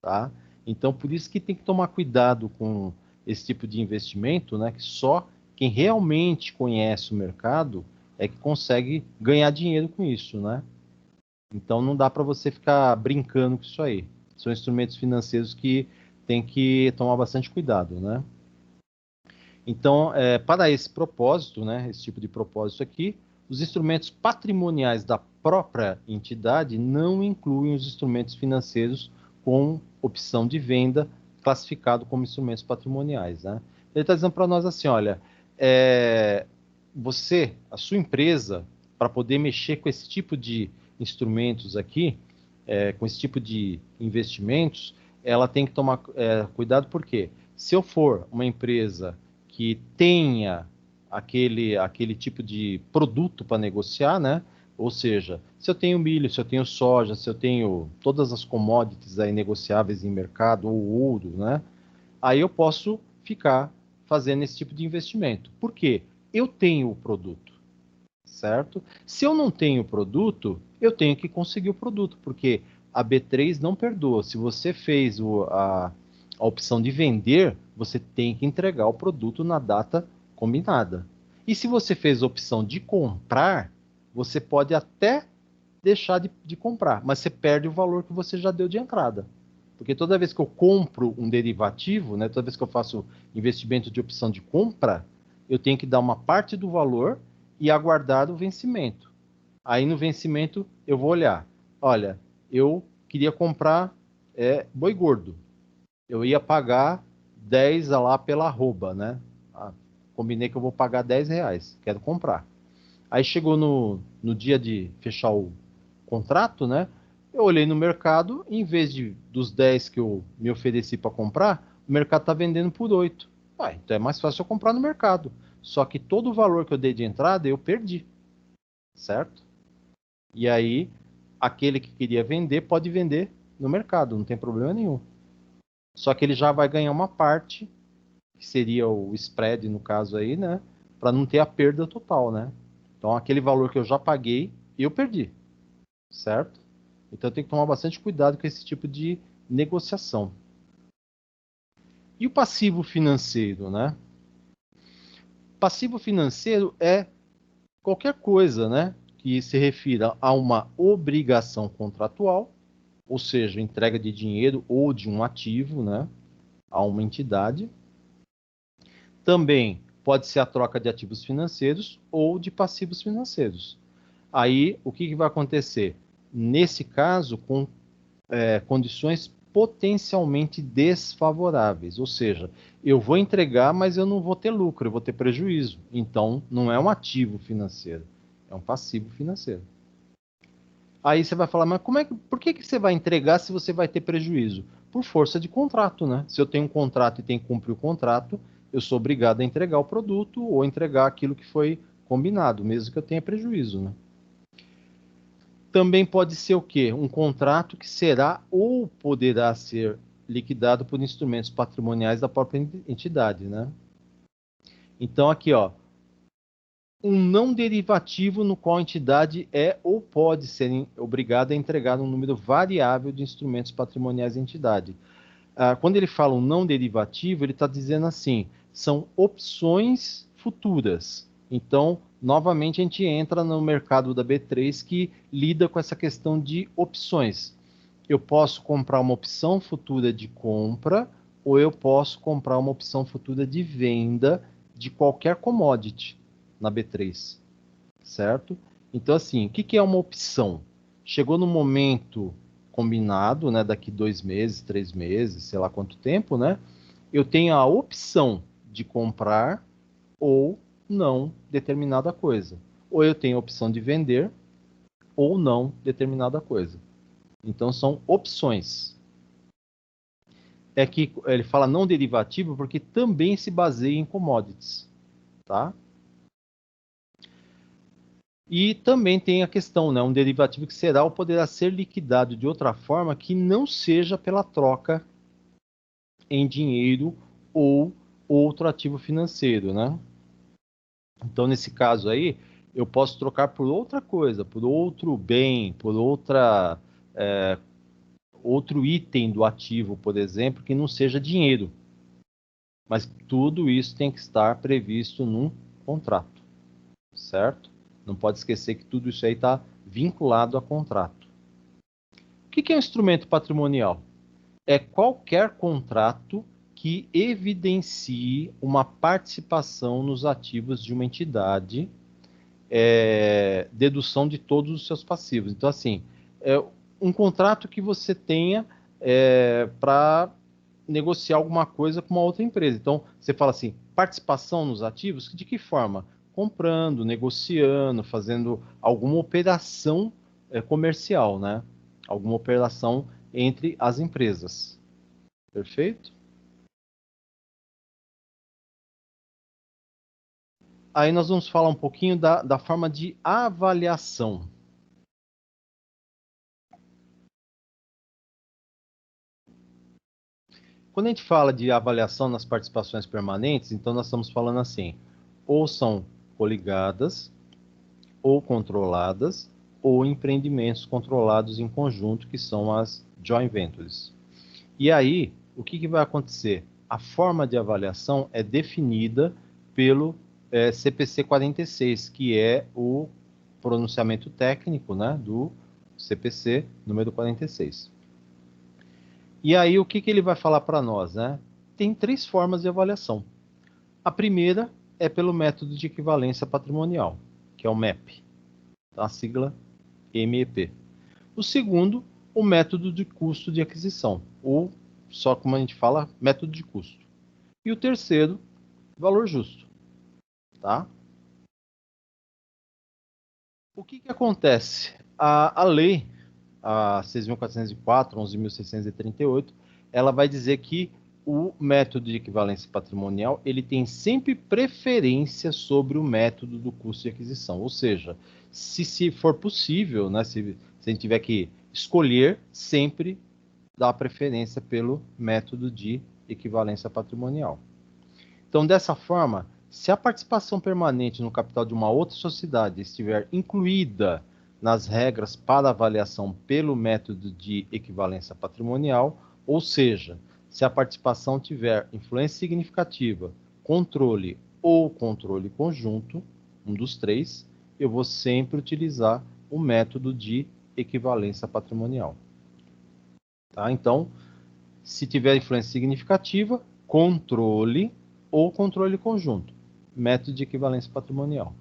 tá? Então por isso que tem que tomar cuidado com esse tipo de investimento, né? Que só quem realmente conhece o mercado é que consegue ganhar dinheiro com isso, né? Então não dá para você ficar brincando com isso aí. São instrumentos financeiros que tem que tomar bastante cuidado, né? Então, para esse propósito, né, esse tipo de propósito aqui, os instrumentos patrimoniais da própria entidade não incluem os instrumentos financeiros com opção de venda classificado como instrumentos patrimoniais, né? Ele está dizendo para nós assim, olha, a sua empresa, para poder mexer com esse tipo de instrumentos aqui, com esse tipo de investimentos, ela tem que tomar cuidado, porque se eu for uma empresa que tenha aquele tipo de produto para negociar, né? Ou seja, se eu tenho milho, se eu tenho soja, se eu tenho todas as commodities aí negociáveis em mercado, ou ouro, né? Aí eu posso ficar fazendo esse tipo de investimento. Por quê? Eu tenho o produto, certo? Se eu não tenho o produto, eu tenho que conseguir o produto, porque a B3 não perdoa. Se você fez a opção de vender, você tem que entregar o produto na data combinada. E se você fez a opção de comprar, você pode até deixar de comprar, mas você perde o valor que você já deu de entrada. Porque toda vez que eu compro um derivativo, né, toda vez que eu faço investimento de opção de compra, eu tenho que dar uma parte do valor e aguardar o vencimento. Aí no vencimento eu vou olhar. Olha, eu queria comprar boi gordo. Eu ia pagar 10 lá pela arroba, né? Combinei que eu vou pagar R$ 10. Quero comprar. Aí chegou no dia de fechar o contrato, né? Eu olhei no mercado, em vez dos 10 que eu me ofereci para comprar, o mercado está vendendo por 8. Então é mais fácil eu comprar no mercado. Só que todo o valor que eu dei de entrada eu perdi, certo? E aí, aquele que queria vender pode vender no mercado, não tem problema nenhum. Só que ele já vai ganhar uma parte, que seria o spread no caso aí, né? Para não ter a perda total, né? Então aquele valor que eu já paguei, eu perdi, certo? Então tem que tomar bastante cuidado com esse tipo de negociação. E o passivo financeiro, né? Passivo financeiro é qualquer coisa, né? Que se refira a uma obrigação contratual, ou seja, entrega de dinheiro ou de um ativo, né? A uma entidade. Também pode ser a troca de ativos financeiros ou de passivos financeiros. Aí, o que vai acontecer? Nesse caso, com condições potencialmente desfavoráveis, ou seja, eu vou entregar, mas eu não vou ter lucro, eu vou ter prejuízo. Então, não é um ativo financeiro, é um passivo financeiro. Aí você vai falar, mas por que você vai entregar se você vai ter prejuízo? Por força de contrato, né? Se eu tenho um contrato e tenho que cumprir o contrato, eu sou obrigado a entregar o produto ou entregar aquilo que foi combinado, mesmo que eu tenha prejuízo, né? Também pode ser o quê? Um contrato que será ou poderá ser liquidado por instrumentos patrimoniais da própria entidade, né? Então aqui, ó, um não derivativo no qual a entidade é ou pode ser obrigada a entregar um número variável de instrumentos patrimoniais à entidade. Quando ele fala um não derivativo, ele está dizendo assim, são opções futuras. Então, novamente, a gente entra no mercado da B3 que lida com essa questão de opções. Eu posso comprar uma opção futura de compra ou eu posso comprar uma opção futura de venda de qualquer commodity na B3, certo? Então, assim, o que é uma opção? Chegou no momento combinado, né, daqui 2 meses, 3 meses, sei lá quanto tempo, né? Eu tenho a opção de comprar ou não determinada coisa. Ou eu tenho a opção de vender ou não determinada coisa. Então são opções. É que ele fala não derivativo porque também se baseia em commodities, tá? E também tem a questão, né, um derivativo que será ou poderá ser liquidado de outra forma que não seja pela troca em dinheiro ou outro ativo financeiro, né? Então, nesse caso aí, eu posso trocar por outra coisa, por outro bem, por outro item do ativo, por exemplo, que não seja dinheiro. Mas tudo isso tem que estar previsto num contrato, certo? Não pode esquecer que tudo isso aí está vinculado a contrato. O que é um instrumento patrimonial? É qualquer contrato que evidencie uma participação nos ativos de uma entidade, dedução de todos os seus passivos. Então, assim, é um contrato que você tenha para negociar alguma coisa com uma outra empresa. Então, você fala assim, participação nos ativos, de que forma? Comprando, negociando, fazendo alguma operação comercial, né? Alguma operação entre as empresas. Perfeito? Aí nós vamos falar um pouquinho da forma de avaliação. Quando a gente fala de avaliação nas participações permanentes, então nós estamos falando assim, ou são coligadas, ou controladas, ou empreendimentos controlados em conjunto, que são as joint ventures. E aí, o que vai acontecer? A forma de avaliação é definida pelo CPC 46, que é o pronunciamento técnico, né, do CPC número 46. E aí, o que ele vai falar para nós, né? Tem 3 formas de avaliação. A primeira é pelo método de equivalência patrimonial, que é o MEP. a sigla MEP. O segundo, o método de custo de aquisição, ou só como a gente fala, método de custo. E o terceiro, valor justo. Tá? O que acontece? A lei, a 6.404, 11.638, ela vai dizer que o método de equivalência patrimonial ele tem sempre preferência sobre o método do custo de aquisição. Ou seja, se for possível, né, se a gente tiver que escolher, sempre dá preferência pelo método de equivalência patrimonial. Então, dessa forma, se a participação permanente no capital de uma outra sociedade estiver incluída nas regras para avaliação pelo método de equivalência patrimonial, ou seja, se a participação tiver influência significativa, controle ou controle conjunto, um dos três, eu vou sempre utilizar o método de equivalência patrimonial. Tá? Então, se tiver influência significativa, controle ou controle conjunto, método de equivalência patrimonial.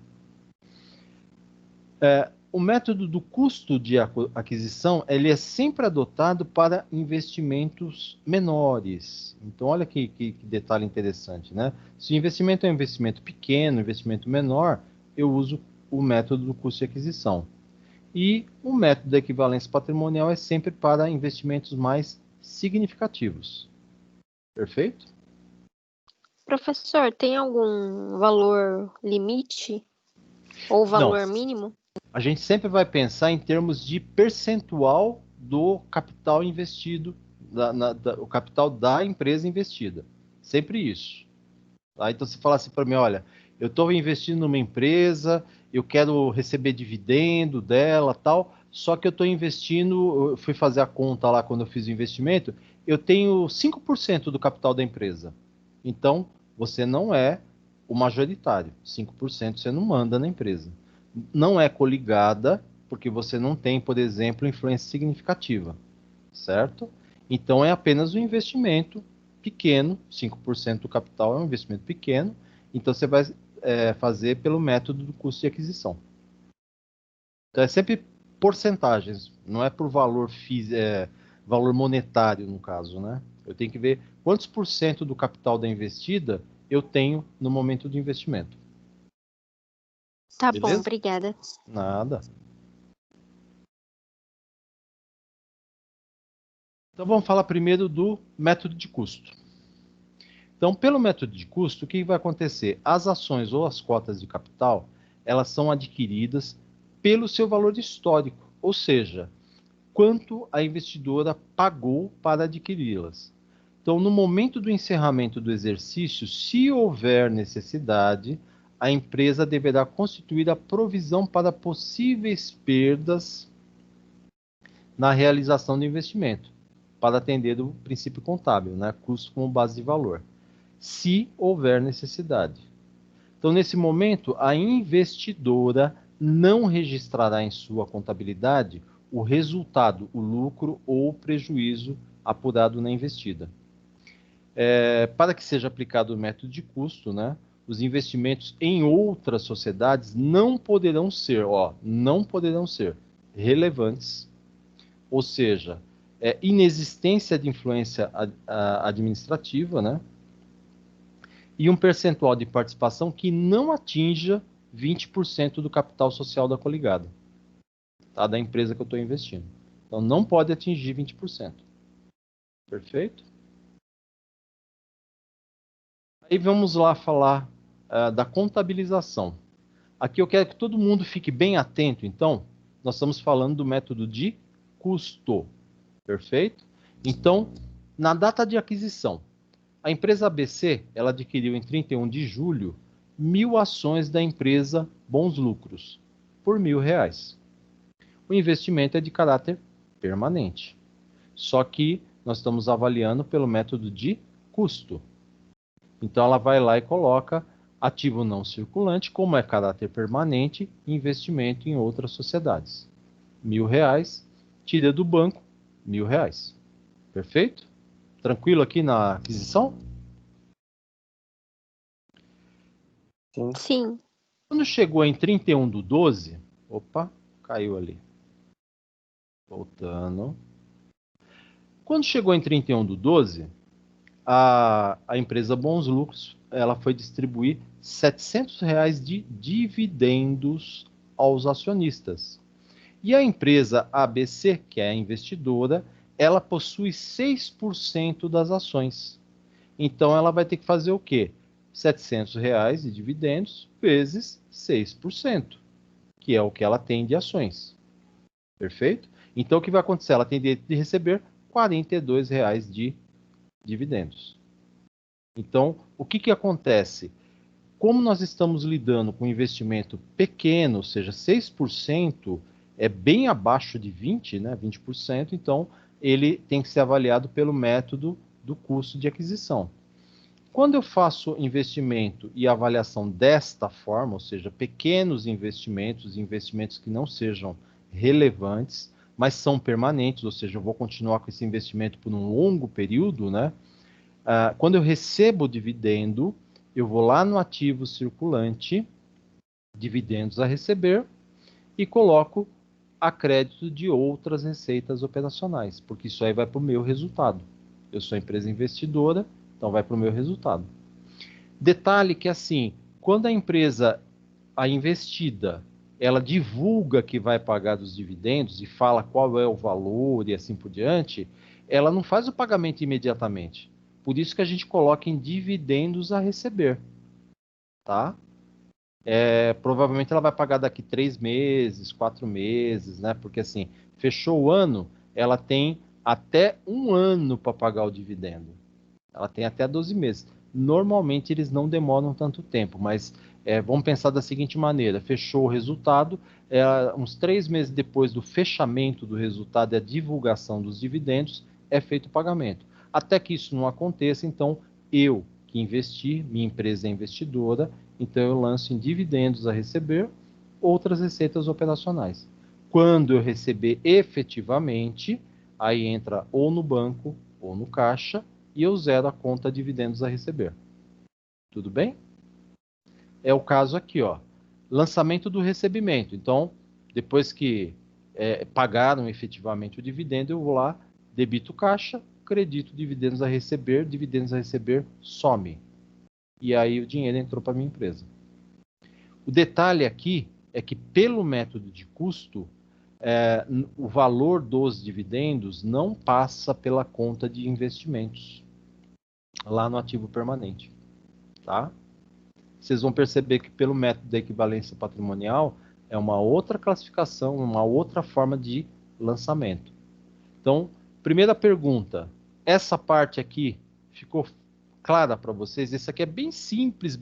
O método do custo de aquisição ele é sempre adotado para investimentos menores. Então, olha que detalhe interessante, né? Se o investimento é um investimento pequeno, investimento menor, eu uso o método do custo de aquisição. E o método da equivalência patrimonial é sempre para investimentos mais significativos. Perfeito? Professor, tem algum valor limite ou valor mínimo? A gente sempre vai pensar em termos de percentual do capital investido, o capital da empresa investida. Sempre isso. Tá? Então, você fala assim para mim, olha, eu estou investindo numa empresa, eu quero receber dividendo dela, tal, só que eu estou investindo, eu fui fazer a conta lá quando eu fiz o investimento, eu tenho 5% do capital da empresa. Então, você não é o majoritário. 5% você não manda na empresa. Não é coligada, porque você não tem, por exemplo, influência significativa, certo? Então, é apenas um investimento pequeno, 5% do capital é um investimento pequeno, então você vai fazer pelo método do custo de aquisição. Então, é sempre porcentagens, não é por valor, valor monetário, no caso, né? Eu tenho que ver quantos por cento do capital da investida eu tenho no momento do investimento. Tá Beleza? bom, obrigada. Nada. Então vamos falar primeiro do método de custo. Então, pelo método de custo, o que vai acontecer? As ações ou as cotas de capital, elas são adquiridas pelo seu valor histórico, ou seja, quanto a investidora pagou para adquiri-las. Então, no momento do encerramento do exercício, se houver necessidade, a empresa deverá constituir a provisão para possíveis perdas na realização do investimento, para atender o princípio contábil, né? Custo como base de valor, se houver necessidade. Então, nesse momento, a investidora não registrará em sua contabilidade o resultado, o lucro ou o prejuízo apurado na investida. Para que seja aplicado o método de custo, né, os investimentos em outras sociedades não poderão ser relevantes, ou seja, inexistência de influência administrativa, né, e um percentual de participação que não atinja 20% do capital social da coligada, tá, da empresa que eu estou investindo. Então, não pode atingir 20%. Perfeito? Aí vamos lá falar da contabilização. Aqui eu quero que todo mundo fique bem atento, então, nós estamos falando do método de custo. Perfeito? Então, na data de aquisição, a empresa ABC, ela adquiriu em 31 de julho 1.000 ações da empresa Bons Lucros, por R$ 1.000. O investimento é de caráter permanente. Só que nós estamos avaliando pelo método de custo. Então, ela vai lá e coloca ativo não circulante, como é caráter permanente, investimento em outras sociedades. R$ 1.000, tira do banco, R$ 1.000. Perfeito? Tranquilo aqui na aquisição? Sim. Quando chegou em 31/12, Caiu ali. Voltando. Quando chegou em 31/12, a empresa Bons Lucros, ela foi distribuir R$ 700 de dividendos aos acionistas. E a empresa ABC, que é a investidora, ela possui 6% das ações. Então ela vai ter que fazer o quê? R$ 700 de dividendos vezes 6%, que é o que ela tem de ações. Perfeito? Então o que vai acontecer? Ela tem direito de receber R$ 42 de dividendos. Então, o que acontece? Como nós estamos lidando com investimento pequeno, ou seja, 6%, é bem abaixo de 20%, né, 20%, então ele tem que ser avaliado pelo método do custo de aquisição. Quando eu faço investimento e avaliação desta forma, ou seja, pequenos investimentos, investimentos que não sejam relevantes, mas são permanentes, ou seja, eu vou continuar com esse investimento por um longo período, né? Quando eu recebo o dividendo, eu vou lá no ativo circulante, dividendos a receber, e coloco a crédito de outras receitas operacionais, porque isso aí vai para o meu resultado. Eu sou empresa investidora, então vai para o meu resultado. Detalhe que assim, quando a empresa, a investida, ela divulga que vai pagar dos dividendos e fala qual é o valor e assim por diante, ela não faz o pagamento imediatamente. Por isso que a gente coloca em dividendos a receber, tá? Provavelmente ela vai pagar daqui 3 meses, 4 meses, né? Porque assim, fechou o ano, ela tem até um ano para pagar o dividendo. Ela tem até 12 meses. Normalmente eles não demoram tanto tempo, mas vamos pensar da seguinte maneira: fechou o resultado, uns 3 meses depois do fechamento do resultado e a divulgação dos dividendos, é feito o pagamento. Até que isso não aconteça, então eu que investi, minha empresa é investidora, então eu lanço em dividendos a receber outras receitas operacionais. Quando eu receber efetivamente, aí entra ou no banco ou no caixa, e eu zero a conta dividendos a receber. Tudo bem? É o caso aqui, ó. Lançamento do recebimento. Então, depois que pagaram efetivamente o dividendo, eu vou lá, debito caixa, credito dividendos a receber, some. E aí o dinheiro entrou para minha empresa. O detalhe aqui é que, pelo método de custo, o valor dos dividendos não passa pela conta de investimentos lá no ativo permanente, tá? Vocês vão perceber que pelo método da equivalência patrimonial é uma outra classificação, uma outra forma de lançamento. Então, primeira pergunta, essa parte aqui ficou clara para vocês? Esse aqui é bem simples,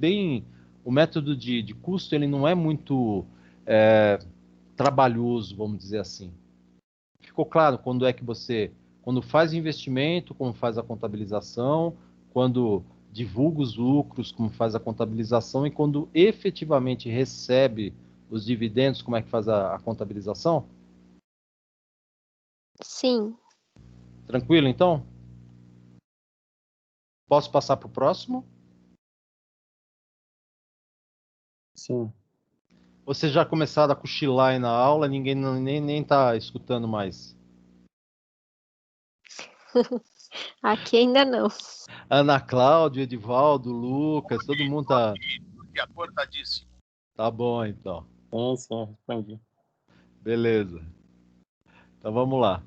o método de custo ele não é muito trabalhoso, vamos dizer assim. Ficou claro quando é que quando faz investimento, como faz a contabilização, quando divulga os lucros, como faz a contabilização, e quando efetivamente recebe os dividendos, como é que faz a contabilização? Sim. Tranquilo, então? Posso passar para o próximo? Sim. Vocês já começaram a cochilar aí na aula, ninguém nem está escutando mais. Aqui ainda não. Ana Cláudia, Edivaldo, Lucas, todo mundo tá... Acordadíssimo. Tá bom, então. Sim, respondi. Beleza. Então vamos lá.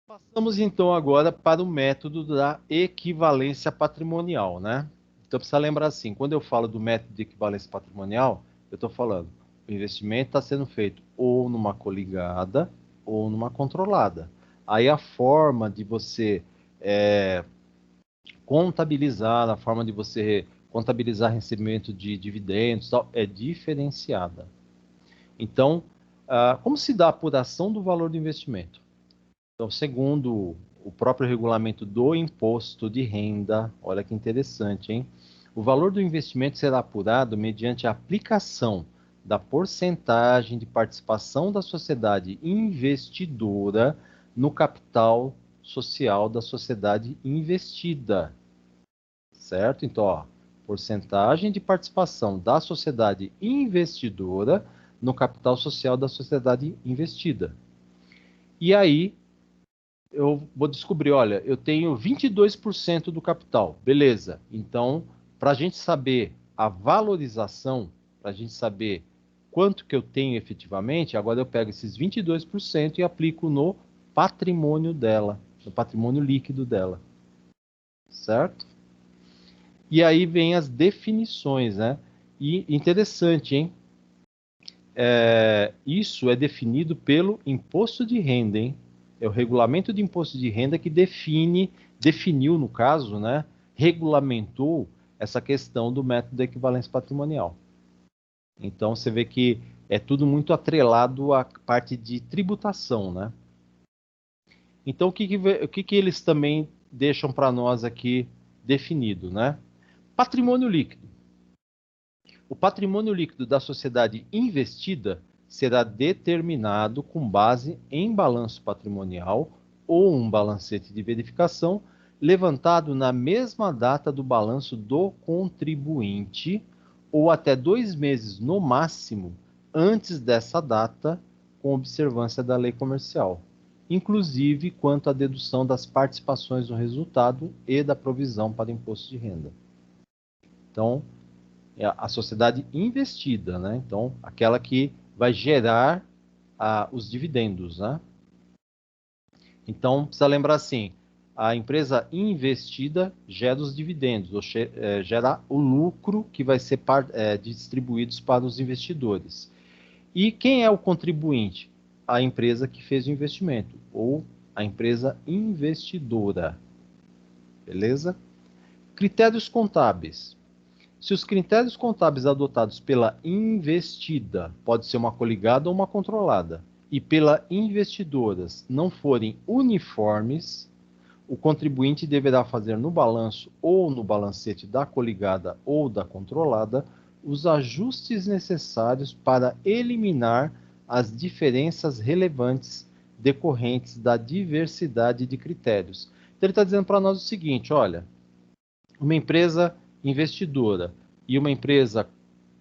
Passamos então agora para o método da equivalência patrimonial, né? Então precisa lembrar assim, quando eu falo do método de equivalência patrimonial, eu estou falando, o investimento está sendo feito ou numa coligada ou numa controlada. Aí a forma de você contabilizar, a forma de você contabilizar recebimento de dividendos, tal, é diferenciada. Então, como se dá a apuração do valor do investimento? Então, segundo o próprio regulamento do imposto de renda, olha que interessante, hein? O valor do investimento será apurado mediante a aplicação da porcentagem de participação da sociedade investidora no capital social da sociedade investida. Certo? Então, ó, porcentagem de participação da sociedade investidora no capital social da sociedade investida. E aí, eu vou descobrir, olha, eu tenho 22% do capital, beleza. Então, para a gente saber a valorização, para a gente saber quanto que eu tenho efetivamente, agora eu pego esses 22% e aplico no patrimônio dela, no patrimônio líquido dela, certo? E aí vem as definições, né? E interessante, hein? Isso é definido pelo imposto de renda, hein? É o regulamento de imposto de renda que definiu, no caso, né? Regulamentou essa questão do método de equivalência patrimonial. Então, você vê que é tudo muito atrelado à parte de tributação, né? Então, o que eles também deixam para nós aqui definido, né? Patrimônio líquido. O patrimônio líquido da sociedade investida será determinado com base em balanço patrimonial ou um balancete de verificação levantado na mesma data do balanço do contribuinte ou até 2 meses no máximo antes dessa data, com observância da lei comercial, inclusive quanto à dedução das participações no resultado e da provisão para imposto de renda. Então, é a sociedade investida, né? Então, aquela que vai gerar os dividendos, né? Então, precisa lembrar assim, a empresa investida gera os dividendos, ou gera o lucro que vai ser distribuídos para os investidores. E quem é o contribuinte? A empresa que fez o investimento, ou a empresa investidora. Beleza? Critérios contábeis. Se os critérios contábeis adotados pela investida, pode ser uma coligada ou uma controlada, e pela investidoras não forem uniformes, o contribuinte deverá fazer no balanço ou no balancete da coligada ou da controlada os ajustes necessários para eliminar as diferenças relevantes decorrentes da diversidade de critérios. Então ele está dizendo para nós o seguinte, olha, uma empresa investidora e uma empresa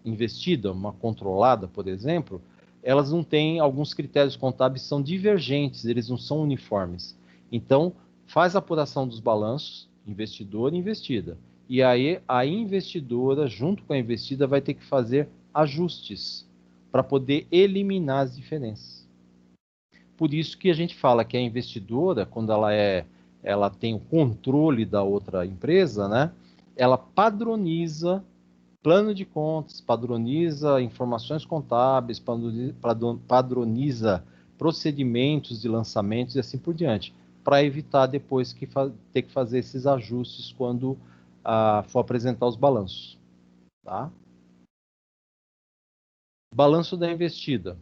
investida, uma controlada, por exemplo, elas não têm, alguns critérios contábeis são divergentes, eles não são uniformes. Então, faz a apuração dos balanços, investidor e investida. E aí, a investidora, junto com a investida, vai ter que fazer ajustes para poder eliminar as diferenças. Por isso que a gente fala que a investidora, quando ela tem o controle da outra empresa, né? Ela padroniza plano de contas, padroniza informações contábeis, padroniza procedimentos de lançamentos e assim por diante, para evitar depois ter que fazer esses ajustes quando for apresentar os balanços. Tá? Balanço da investida.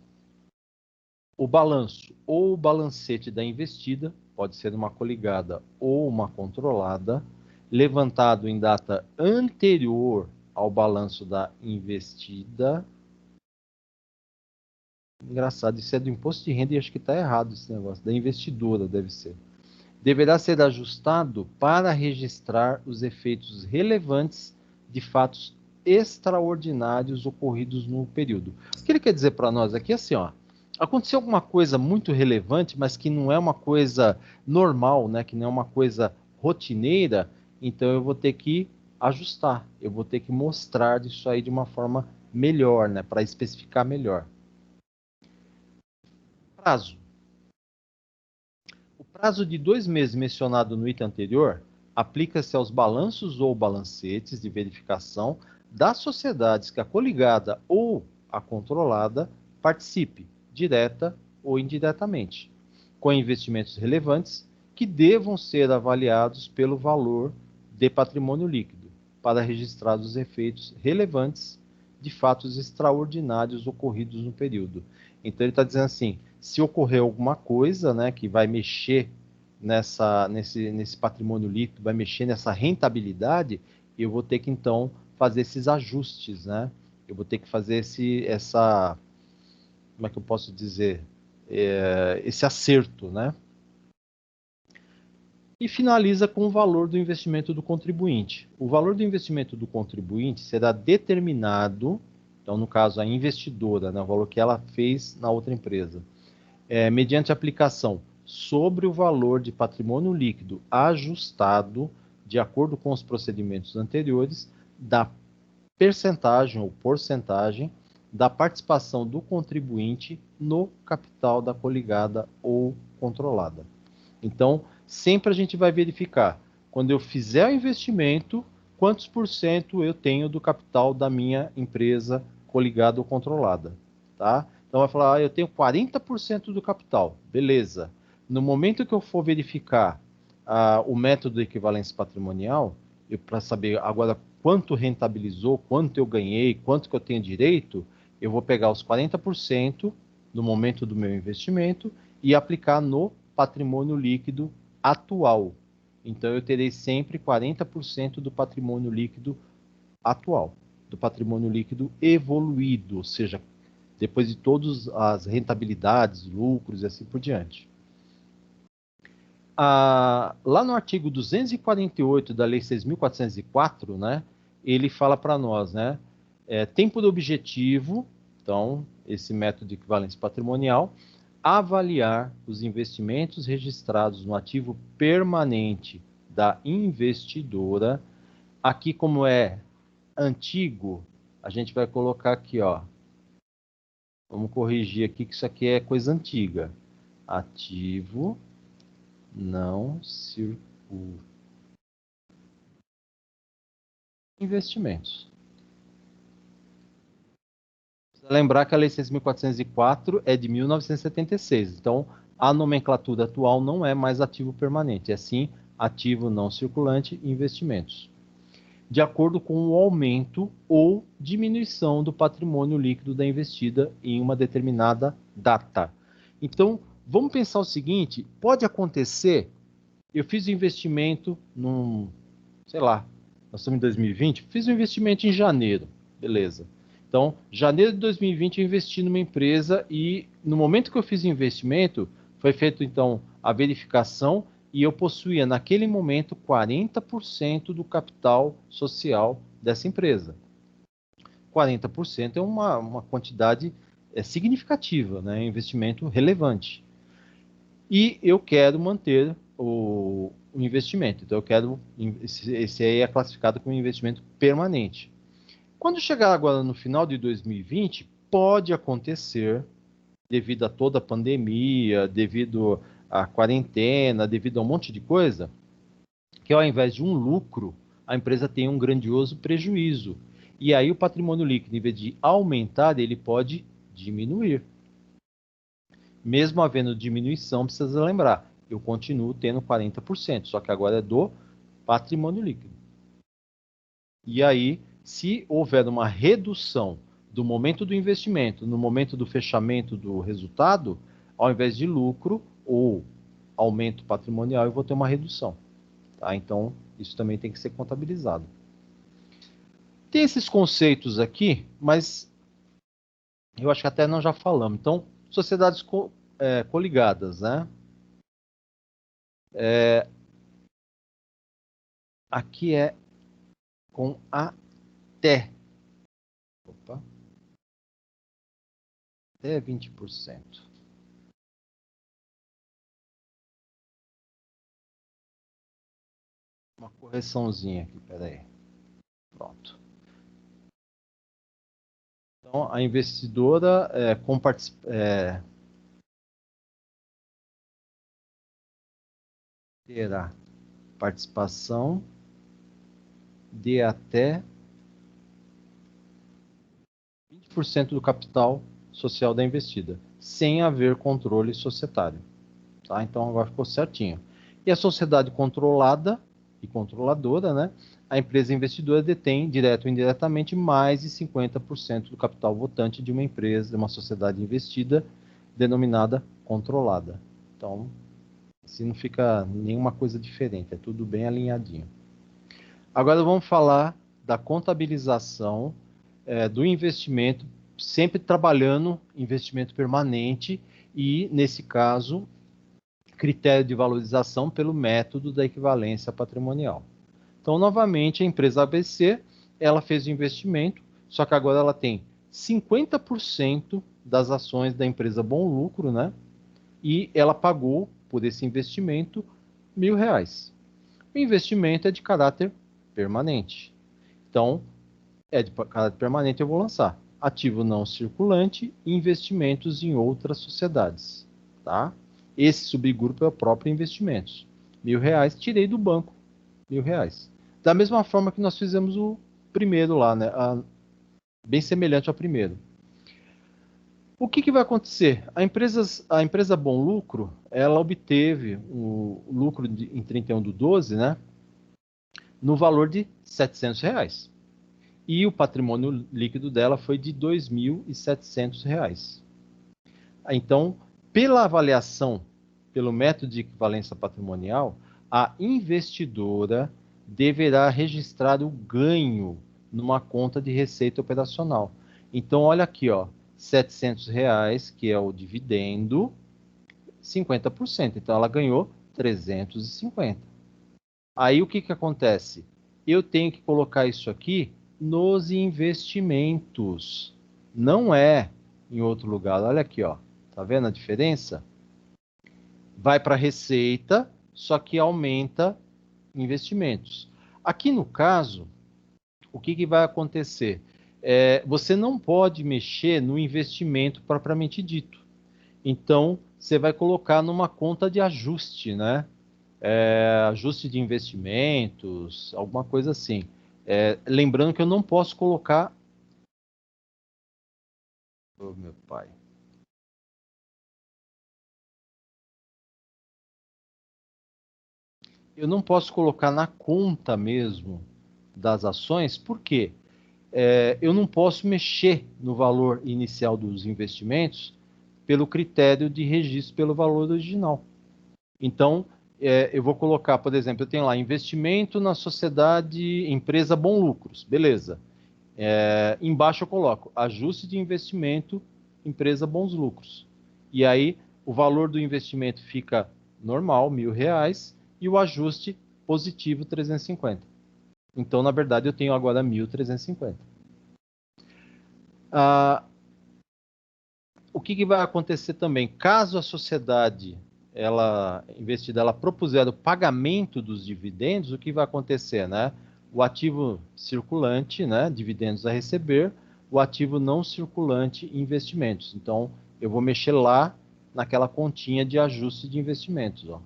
O balanço ou o balancete da investida, pode ser uma coligada ou uma controlada, levantado em data anterior ao balanço da investida. Engraçado, isso é do imposto de renda e acho que está errado esse negócio. Da investidora deve ser. Deverá ser ajustado para registrar os efeitos relevantes de fatos extraordinários ocorridos no período. O que ele quer dizer para nós aqui é assim, ó. Aconteceu alguma coisa muito relevante, mas que não é uma coisa normal, né? Que não é uma coisa rotineira, então eu vou ter que ajustar, eu vou ter que mostrar isso aí de uma forma melhor, né? Para especificar melhor. Prazo. O prazo de 2 meses mencionado no item anterior aplica-se aos balanços ou balancetes de verificação das sociedades que a coligada ou a controlada participe, direta ou indiretamente, com investimentos relevantes que devam ser avaliados pelo valor de patrimônio líquido, para registrar os efeitos relevantes de fatos extraordinários ocorridos no período. Então ele está dizendo assim, se ocorrer alguma coisa, né, que vai mexer nesse patrimônio líquido, vai mexer nessa rentabilidade, eu vou ter que então fazer esses ajustes, né? Eu vou ter que fazer como é que eu posso dizer, esse acerto, né? E finaliza com o valor do investimento do contribuinte. O valor do investimento do contribuinte será determinado Então, no caso, a investidora, né, o valor que ela fez na outra empresa, mediante aplicação sobre o valor de patrimônio líquido ajustado de acordo com os procedimentos anteriores, da percentagem ou porcentagem da participação do contribuinte no capital da coligada ou controlada. Então, sempre a gente vai verificar, quando eu fizer o investimento, quantos por cento eu tenho do capital da minha empresa coligada ou controlada, tá? Então, vai falar, eu tenho 40% do capital, beleza. No momento que eu for verificar o método de equivalência patrimonial, para saber agora quanto rentabilizou, quanto eu ganhei, quanto que eu tenho direito, eu vou pegar os 40% no momento do meu investimento e aplicar no patrimônio líquido atual. Então, eu terei sempre 40% do patrimônio líquido atual, do patrimônio líquido evoluído, ou seja, depois de todas as rentabilidades, lucros e assim por diante. Lá no artigo 248 da Lei 6.404, né, ele fala para nós, né, tem por objetivo, então, esse método de equivalência patrimonial, avaliar os investimentos registrados no ativo permanente da investidora. Aqui, como é antigo, a gente vai colocar aqui, ó, vamos corrigir aqui que isso aqui é coisa antiga. Ativo não circula. Investimentos. Precisa lembrar que a Lei 6.404 é de 1976. Então, a nomenclatura atual não é mais ativo permanente, é sim ativo não circulante e investimentos. De acordo com o aumento ou diminuição do patrimônio líquido da investida em uma determinada data. Então, vamos pensar o seguinte, pode acontecer, eu fiz o investimento sei lá, nós estamos em 2020, fiz um investimento em janeiro, beleza. Então, janeiro de 2020 eu investi numa empresa e no momento que eu fiz o investimento, foi feito então a verificação e eu possuía naquele momento 40% do capital social dessa empresa. 40% é uma quantidade significativa, né? Investimento relevante. E eu quero manter o investimento. Então, eu quero. Esse aí é classificado como investimento permanente. Quando chegar agora no final de 2020, pode acontecer, devido a toda a pandemia, devido à quarentena, devido a um monte de coisa, que ao invés de um lucro, a empresa tem um grandioso prejuízo. E aí o patrimônio líquido, em vez de aumentar, ele pode diminuir. Mesmo havendo diminuição, precisa lembrar, eu continuo tendo 40%, só que agora é do patrimônio líquido. E aí, se houver uma redução do momento do investimento, no momento do fechamento do resultado, ao invés de lucro ou aumento patrimonial, eu vou ter uma redução. Tá? Então, isso também tem que ser contabilizado. Tem esses conceitos aqui, mas eu acho que até nós já falamos. Então, sociedades coligadas, né? Aqui é com até. Opa. Até 20%. Uma correçãozinha aqui, peraí. Pronto. Então, a investidora terá participação de até 20% do capital social da investida, sem haver controle societário. Tá? Então, agora ficou certinho. E a sociedade controlada e controladora, né? A empresa investidora detém, direto ou indiretamente, mais de 50% do capital votante de uma empresa, de uma sociedade investida, denominada controlada. Então, assim não fica nenhuma coisa diferente, é tudo bem alinhadinho. Agora vamos falar da contabilização do investimento, sempre trabalhando investimento permanente e, nesse caso, critério de valorização pelo método da equivalência patrimonial. Então, novamente, a empresa ABC, ela fez o investimento, só que agora ela tem 50% das ações da empresa Bom Lucro, né? E ela pagou por esse investimento R$ 1.000. O investimento é de caráter permanente. Então, é de caráter permanente, eu vou lançar ativo não circulante e investimentos em outras sociedades, tá? Esse subgrupo é o próprio investimentos. R$ 1.000, tirei do banco, R$ 1.000. Da mesma forma que nós fizemos o primeiro lá, né? Bem semelhante ao primeiro. O que vai acontecer? A empresa Bom Lucro, ela obteve o lucro em 31/12, né? No valor de R$ 700. E o patrimônio líquido dela foi de R$ 2.700. Então, pela avaliação, pelo método de equivalência patrimonial, a investidora deverá registrar o ganho numa conta de receita operacional. Então, olha aqui, ó, R$ 700, que é o dividendo, 50%. Então, ela ganhou 350. Aí, o que acontece? Eu tenho que colocar isso aqui nos investimentos. Não é em outro lugar. Olha aqui, ó. Tá vendo a diferença? Vai para a receita, só que aumenta investimentos. Aqui no caso, o que vai acontecer? Você não pode mexer no investimento propriamente dito. Então, você vai colocar numa conta de ajuste, né? Ajuste de investimentos, alguma coisa assim. Lembrando que eu não posso colocar... Oh, meu pai. Eu não posso colocar na conta mesmo das ações, por quê? Eu não posso mexer no valor inicial dos investimentos pelo critério de registro pelo valor original. Então, eu vou colocar, por exemplo, eu tenho lá investimento na sociedade empresa Bom Lucros, beleza. Embaixo eu coloco ajuste de investimento empresa Bons Lucros. E aí o valor do investimento fica normal, R$ 1.000, e o ajuste positivo 350. Então, na verdade, eu tenho agora 1.350. O que vai acontecer também? Caso a sociedade investida, ela propuser o pagamento dos dividendos, o que vai acontecer, né? O ativo circulante, né? Dividendos a receber, o ativo não circulante, investimentos. Então, eu vou mexer lá naquela continha de ajuste de investimentos, ó.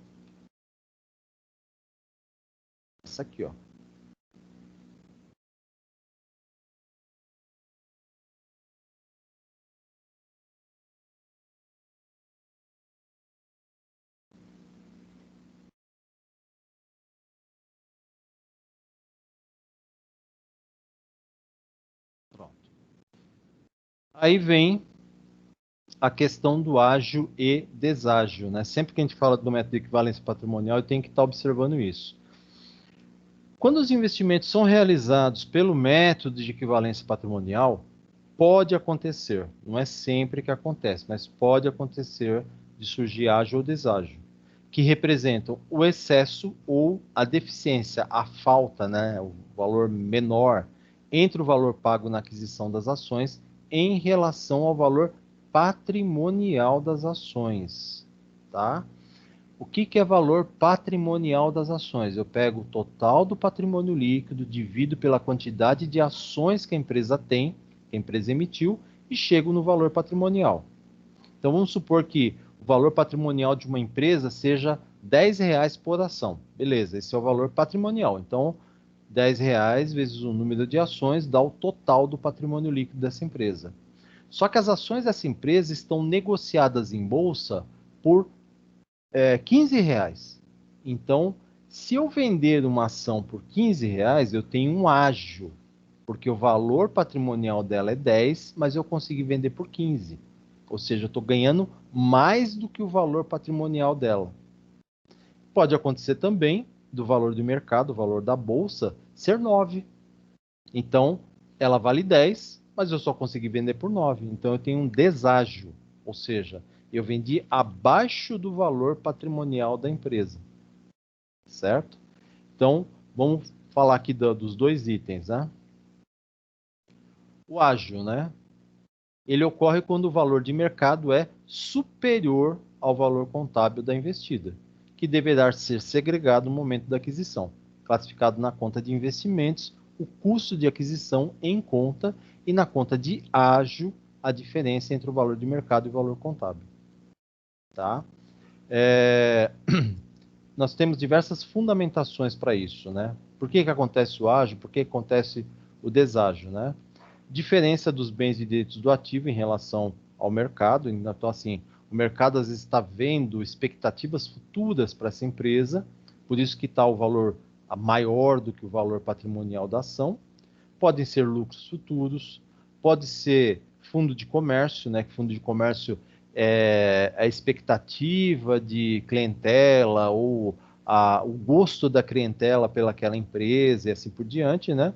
Essa aqui, ó. Pronto. Aí vem a questão do ágio e deságio, né? Sempre que a gente fala do método de equivalência patrimonial, eu tenho que estar observando isso. Quando os investimentos são realizados pelo método de equivalência patrimonial, pode acontecer, não é sempre que acontece, mas pode acontecer de surgir ágio ou deságio, que representam o excesso ou a deficiência, a falta, né, o valor menor entre o valor pago na aquisição das ações em relação ao valor patrimonial das ações, tá? O que é valor patrimonial das ações? Eu pego o total do patrimônio líquido, divido pela quantidade de ações que a empresa tem, que a empresa emitiu, e chego no valor patrimonial. Então, vamos supor que o valor patrimonial de uma empresa seja R$ 10 por ação. Beleza, esse é o valor patrimonial. Então, R$ 10 vezes o número de ações dá o total do patrimônio líquido dessa empresa. Só que as ações dessa empresa estão negociadas em bolsa por R$ 15. Então, se eu vender uma ação por R$ 15, eu tenho um ágio, porque o valor patrimonial dela é 10, mas eu consegui vender por 15. Ou seja, eu estou ganhando mais do que o valor patrimonial dela. Pode acontecer também do valor do mercado, o valor da bolsa, ser 9. Então, ela vale 10, mas eu só consegui vender por 9. Então, eu tenho um deságio, ou seja, eu vendi abaixo do valor patrimonial da empresa, certo? Então, vamos falar aqui dos dois itens, né? O ágio, né? Ele ocorre quando o valor de mercado é superior ao valor contábil da investida, que deverá ser segregado no momento da aquisição, classificado na conta de investimentos, o custo de aquisição em conta e na conta de ágio, a diferença entre o valor de mercado e o valor contábil. Tá? Nós temos diversas fundamentações para isso, né? Por que acontece o ágio? Por que acontece o deságio, né? Diferença dos bens e direitos do ativo em relação ao mercado. Então, assim, o mercado às vezes está vendo expectativas futuras para essa empresa, por isso que está o valor maior do que o valor patrimonial da ação. Podem ser lucros futuros, pode ser fundo de comércio, né? Fundo de comércio é a expectativa de clientela ou o gosto da clientela pelaquela empresa e assim por diante, né?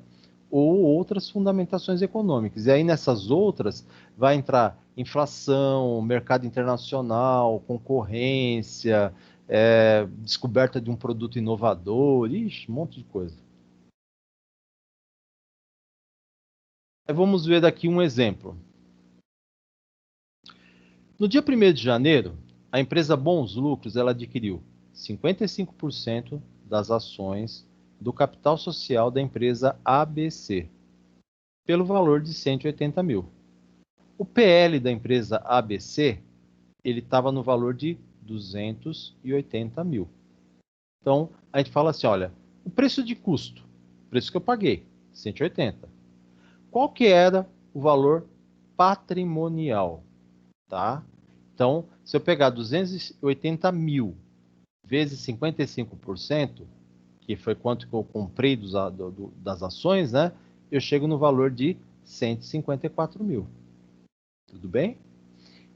Ou outras fundamentações econômicas. E aí nessas outras vai entrar inflação, mercado internacional, concorrência, descoberta de um produto inovador, ixi, um monte de coisa. Vamos ver daqui um exemplo. No dia 1º de janeiro, a empresa Bons Lucros ela adquiriu 55% das ações do capital social da empresa ABC, pelo valor de 180 mil. O PL da empresa ABC ele estava no valor de 280 mil. Então, a gente fala assim, olha, o preço de custo, o preço que eu paguei, 180. Qual que era o valor patrimonial? Tá? Então, se eu pegar 280 mil vezes 55%, que foi quanto que eu comprei das ações, né? Eu chego no valor de 154 mil. Tudo bem?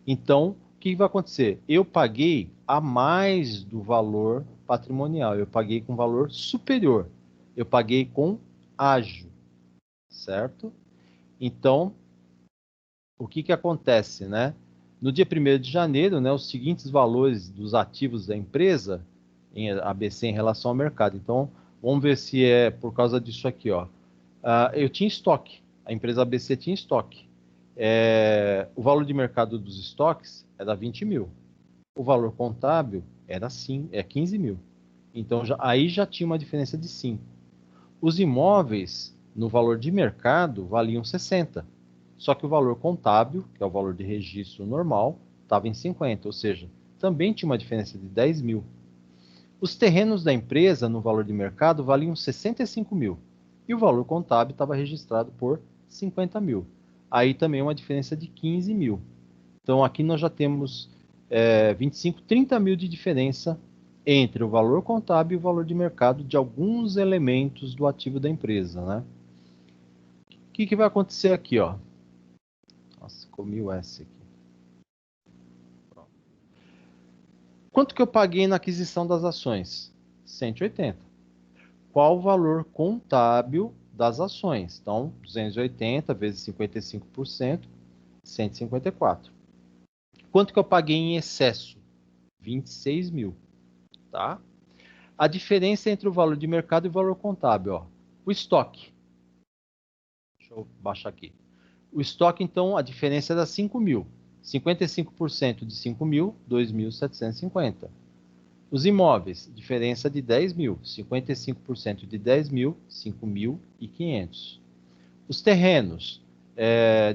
Então, o que vai acontecer? Eu paguei a mais do valor patrimonial. Eu paguei com valor superior. Eu paguei com ágio. Certo? Então, o que acontece, né? No dia 1º de janeiro, né, os seguintes valores dos ativos da empresa, em ABC, em relação ao mercado. Então, vamos ver se é por causa disso aqui. Ó. Eu tinha estoque, a empresa ABC tinha estoque. O valor de mercado dos estoques era 20 mil. O valor contábil era 15 mil. Então, aí já tinha uma diferença de 5. Os imóveis, no valor de mercado, valiam 60. Só que o valor contábil, que é o valor de registro normal, estava em 50, ou seja, também tinha uma diferença de 10 mil. Os terrenos da empresa, no valor de mercado, valiam 65 mil. E o valor contábil estava registrado por 50 mil. Aí também uma diferença de 15 mil. Então aqui nós já temos 25, 30 mil de diferença entre o valor contábil e o valor de mercado de alguns elementos do ativo da empresa, né? O que vai acontecer aqui, ó? Nossa, comi o S aqui. Pronto. Quanto que eu paguei na aquisição das ações? 180. Qual o valor contábil das ações? Então, 280 vezes 55%, 154. Quanto que eu paguei em excesso? 26 mil. Tá? A diferença entre o valor de mercado e o valor contábil. Ó. O estoque. Deixa eu baixar aqui. O estoque, então, a diferença era 5 mil. 55% de 5 mil, 2.750. Os imóveis, diferença de 10 mil. 55% de 10 mil, 5.500. Os terrenos,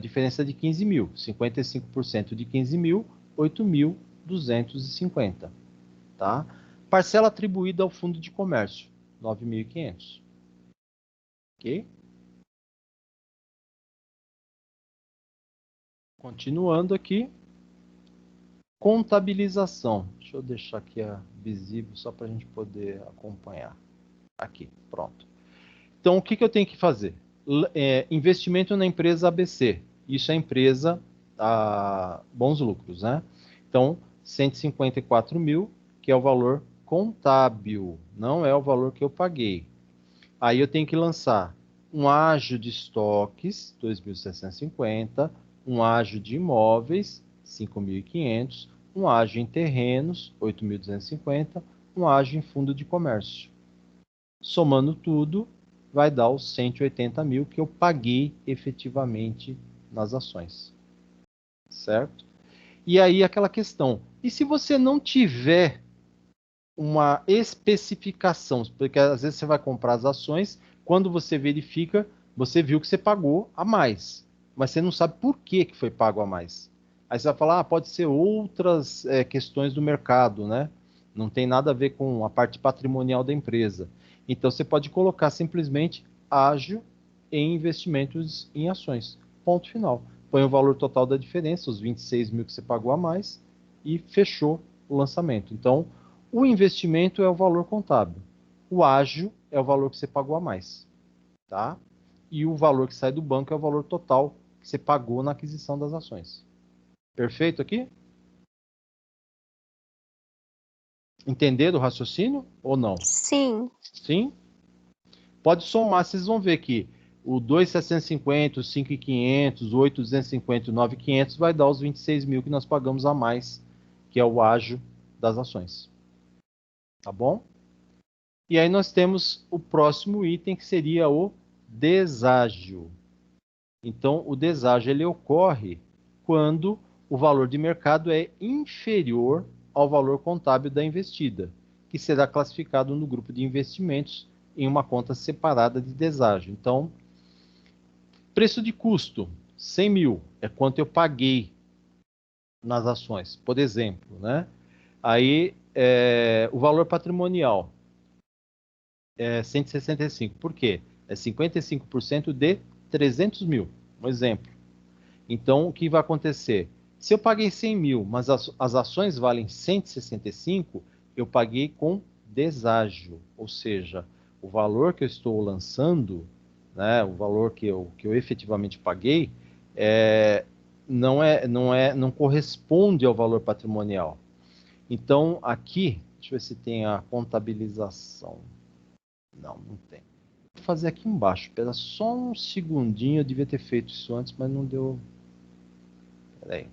diferença de 15 mil. 55% de 15 mil, 8.250. Tá? Parcela atribuída ao fundo de comércio, 9.500. Ok? Continuando aqui. Contabilização. Deixa eu deixar aqui visível só para a gente poder acompanhar. Aqui, pronto. Então, o que eu tenho que fazer? Investimento na empresa ABC. Isso é a empresa Bons Lucros, né? Então, 154 mil, que é o valor contábil, não é o valor que eu paguei. Aí eu tenho que lançar um ágio de estoques, 2.650, um ágio de imóveis, 5.500, um ágio em terrenos, 8.250, um ágio em fundo de comércio. Somando tudo, vai dar os 180 mil que eu paguei efetivamente nas ações. certo? E aí aquela questão, e se você não tiver uma especificação, porque às vezes você vai comprar as ações, quando você verifica, você viu que você pagou a mais, mas você não sabe por que foi pago a mais. Aí você vai falar, pode ser outras questões do mercado, né? Não tem nada a ver com a parte patrimonial da empresa. Então você pode colocar simplesmente ágio em investimentos em ações. Ponto final. Põe o valor total da diferença, os 26 mil que você pagou a mais, e fechou o lançamento. Então, o investimento é o valor contábil. O ágio é o valor que você pagou a mais. Tá? E o valor que sai do banco é o valor total que você pagou na aquisição das ações. Perfeito aqui? Entenderam o raciocínio ou não? Sim. Sim? Pode somar, vocês vão ver que o 2.750, o 5.500, o 8.250 e o 9.500 vai dar os 26 mil que nós pagamos a mais, que é o ágio das ações. Tá bom? E aí nós temos o próximo item, que seria o deságio. Então, o deságio ele ocorre quando o valor de mercado é inferior ao valor contábil da investida, que será classificado no grupo de investimentos em uma conta separada de deságio. Então, preço de custo, 100 mil, é quanto eu paguei nas ações, por exemplo, né? Aí, o valor patrimonial é 165. Por quê? É 55% de 300 mil, um exemplo. Então, o que vai acontecer? Se eu paguei 100 mil, mas as ações valem 165, eu paguei com deságio, ou seja, o valor que eu estou lançando, né, o valor que eu efetivamente paguei, não corresponde ao valor patrimonial. Então, aqui, deixa eu ver se tem a contabilização. Não tem. Vou fazer aqui embaixo. Espera só um segundinho. Eu devia ter feito isso antes, mas não deu. Espera aí.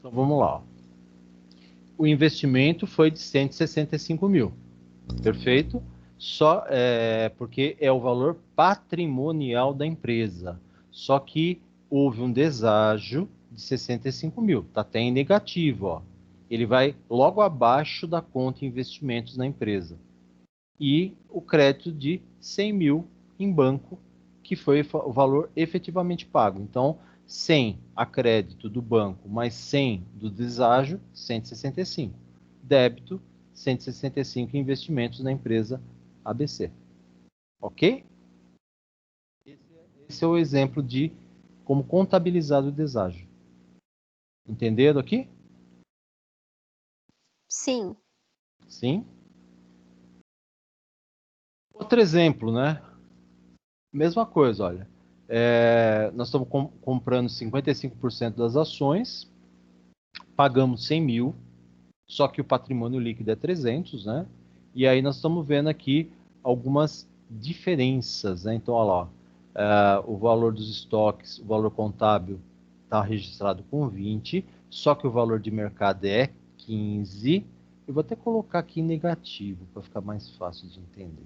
Então vamos lá. O investimento foi de 165 mil. Perfeito? Só porque é o valor patrimonial da empresa. Só que houve um deságio de 65 mil. Está até em negativo. Ó. Ele vai logo abaixo da conta investimentos na empresa. E o crédito de 100 mil em banco, que foi o valor efetivamente pago. Então, 100 a crédito do banco, mais 100 do deságio, 165. Débito, 165 investimentos na empresa ABC. Ok? Esse é o exemplo de como contabilizar o deságio. Entenderam aqui? Sim. Sim? Outro exemplo, né? Mesma coisa, olha. Nós estamos comprando 55% das ações, pagamos 100 mil, só que o patrimônio líquido é 300, né? E aí nós estamos vendo aqui algumas diferenças, né? Então, olha lá, o valor dos estoques, o valor contábil está registrado com 20, só que o valor de mercado é 15. Eu vou até colocar aqui negativo para ficar mais fácil de entender.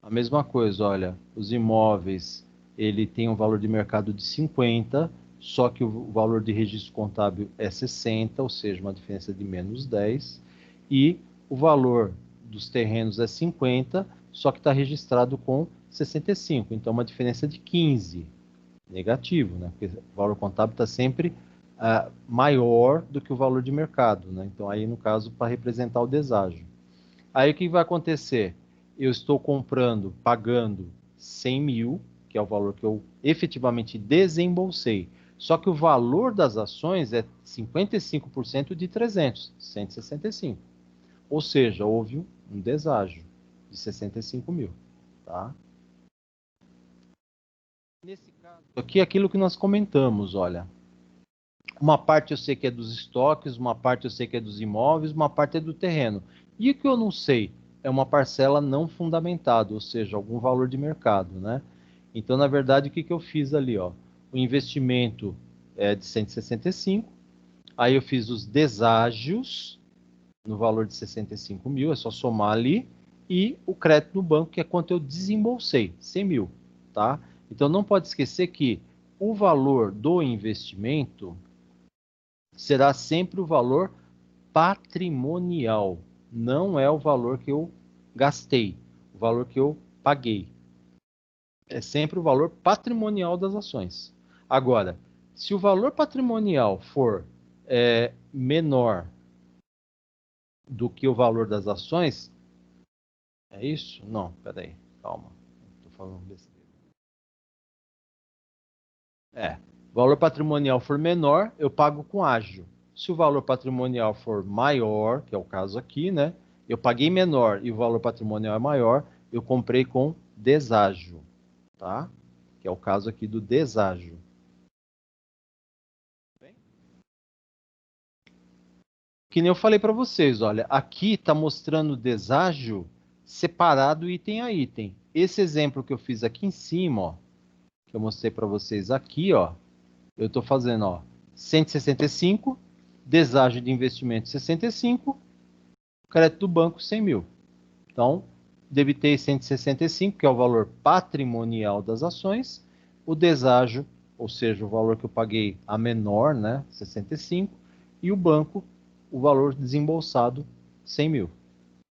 A mesma coisa, olha, os imóveis, ele tem um valor de mercado de 50, só que o valor de registro contábil é 60, ou seja, uma diferença de menos 10, e o valor dos terrenos é 50, só que está registrado com 65, então uma diferença de 15, negativo, né? Porque o valor contábil está sempre maior do que o valor de mercado, né? Então aí, no caso, para representar o deságio. Aí o que vai acontecer? Eu estou comprando, pagando 100 mil, que é o valor que eu efetivamente desembolsei. Só que o valor das ações é 55% de 300, 165. Ou seja, houve um deságio de 65 mil. Tá? Nesse caso aqui, aquilo que nós comentamos, olha. Uma parte eu sei que é dos estoques, uma parte eu sei que é dos imóveis, uma parte é do terreno. E o que eu não sei é uma parcela não fundamentada, ou seja, algum valor de mercado, né? Então, na verdade, o que eu fiz ali, ó? O investimento é de 165, aí eu fiz os deságios no valor de 65 mil, é só somar ali, e o crédito no banco, que é quanto eu desembolsei, 100 mil, tá? Então, não pode esquecer que o valor do investimento será sempre o valor patrimonial, não é o valor que eu gastei, o valor que eu paguei. É sempre o valor patrimonial das ações. Agora, se o valor patrimonial for menor do que o valor das ações, é isso? Não, peraí, calma, estou falando besteira. O valor patrimonial for menor, eu pago com ágio. Se o valor patrimonial for maior, que é o caso aqui, né? Eu paguei menor e o valor patrimonial é maior, eu comprei com deságio, tá? Que é o caso aqui do deságio. Que nem eu falei para vocês, olha, aqui está mostrando o deságio separado item a item. Esse exemplo que eu fiz aqui em cima, ó, que eu mostrei para vocês aqui, ó, eu estou fazendo, ó, 165, deságio de investimento 65, crédito do banco 100 mil. Então, debitei 165, que é o valor patrimonial das ações, o deságio, ou seja, o valor que eu paguei a menor, né, 65, e o banco, o valor desembolsado, 100 mil.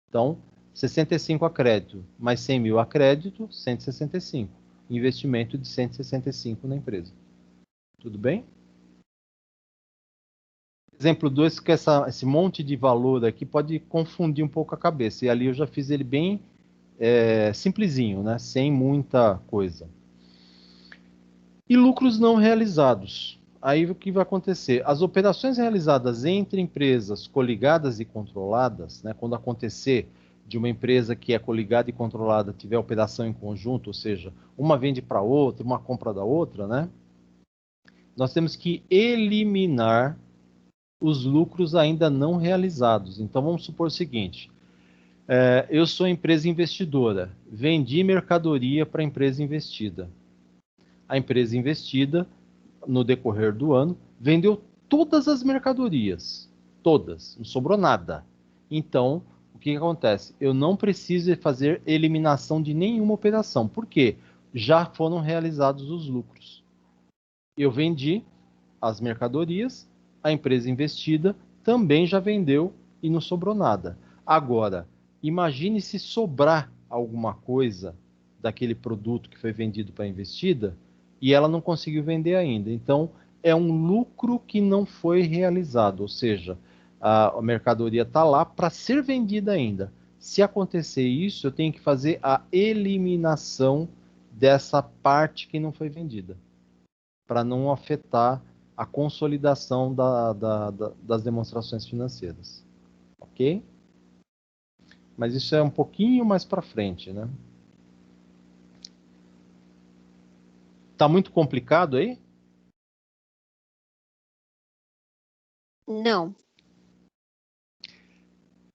Então, 65 a crédito, mais 100 mil a crédito, 165. Investimento de 165 na empresa. Tudo bem? Exemplo 2, que esse monte de valor aqui pode confundir um pouco a cabeça. E ali eu já fiz ele bem simplesinho, né? Sem muita coisa. E lucros não realizados. Aí o que vai acontecer? As operações realizadas entre empresas coligadas e controladas, né? Quando acontecer de uma empresa que é coligada e controlada tiver operação em conjunto, ou seja, uma vende para outra, uma compra da outra, né? Nós temos que eliminar os lucros ainda não realizados. Então vamos supor o seguinte: eu sou empresa investidora, vendi mercadoria para a empresa investida. A empresa investida, no decorrer do ano, vendeu todas as mercadorias, todas, não sobrou nada. Então, o que acontece? Eu não preciso fazer eliminação de nenhuma operação, porque já foram realizados os lucros. Eu vendi as mercadorias, a empresa investida também já vendeu e não sobrou nada. Agora, imagine se sobrar alguma coisa daquele produto que foi vendido para a investida e ela não conseguiu vender ainda. Então, é um lucro que não foi realizado, ou seja, a mercadoria está lá para ser vendida ainda. Se acontecer isso, eu tenho que fazer a eliminação dessa parte que não foi vendida, para não afetar a consolidação das demonstrações financeiras. Ok? Mas isso é um pouquinho mais para frente, né? Tá muito complicado aí? Não.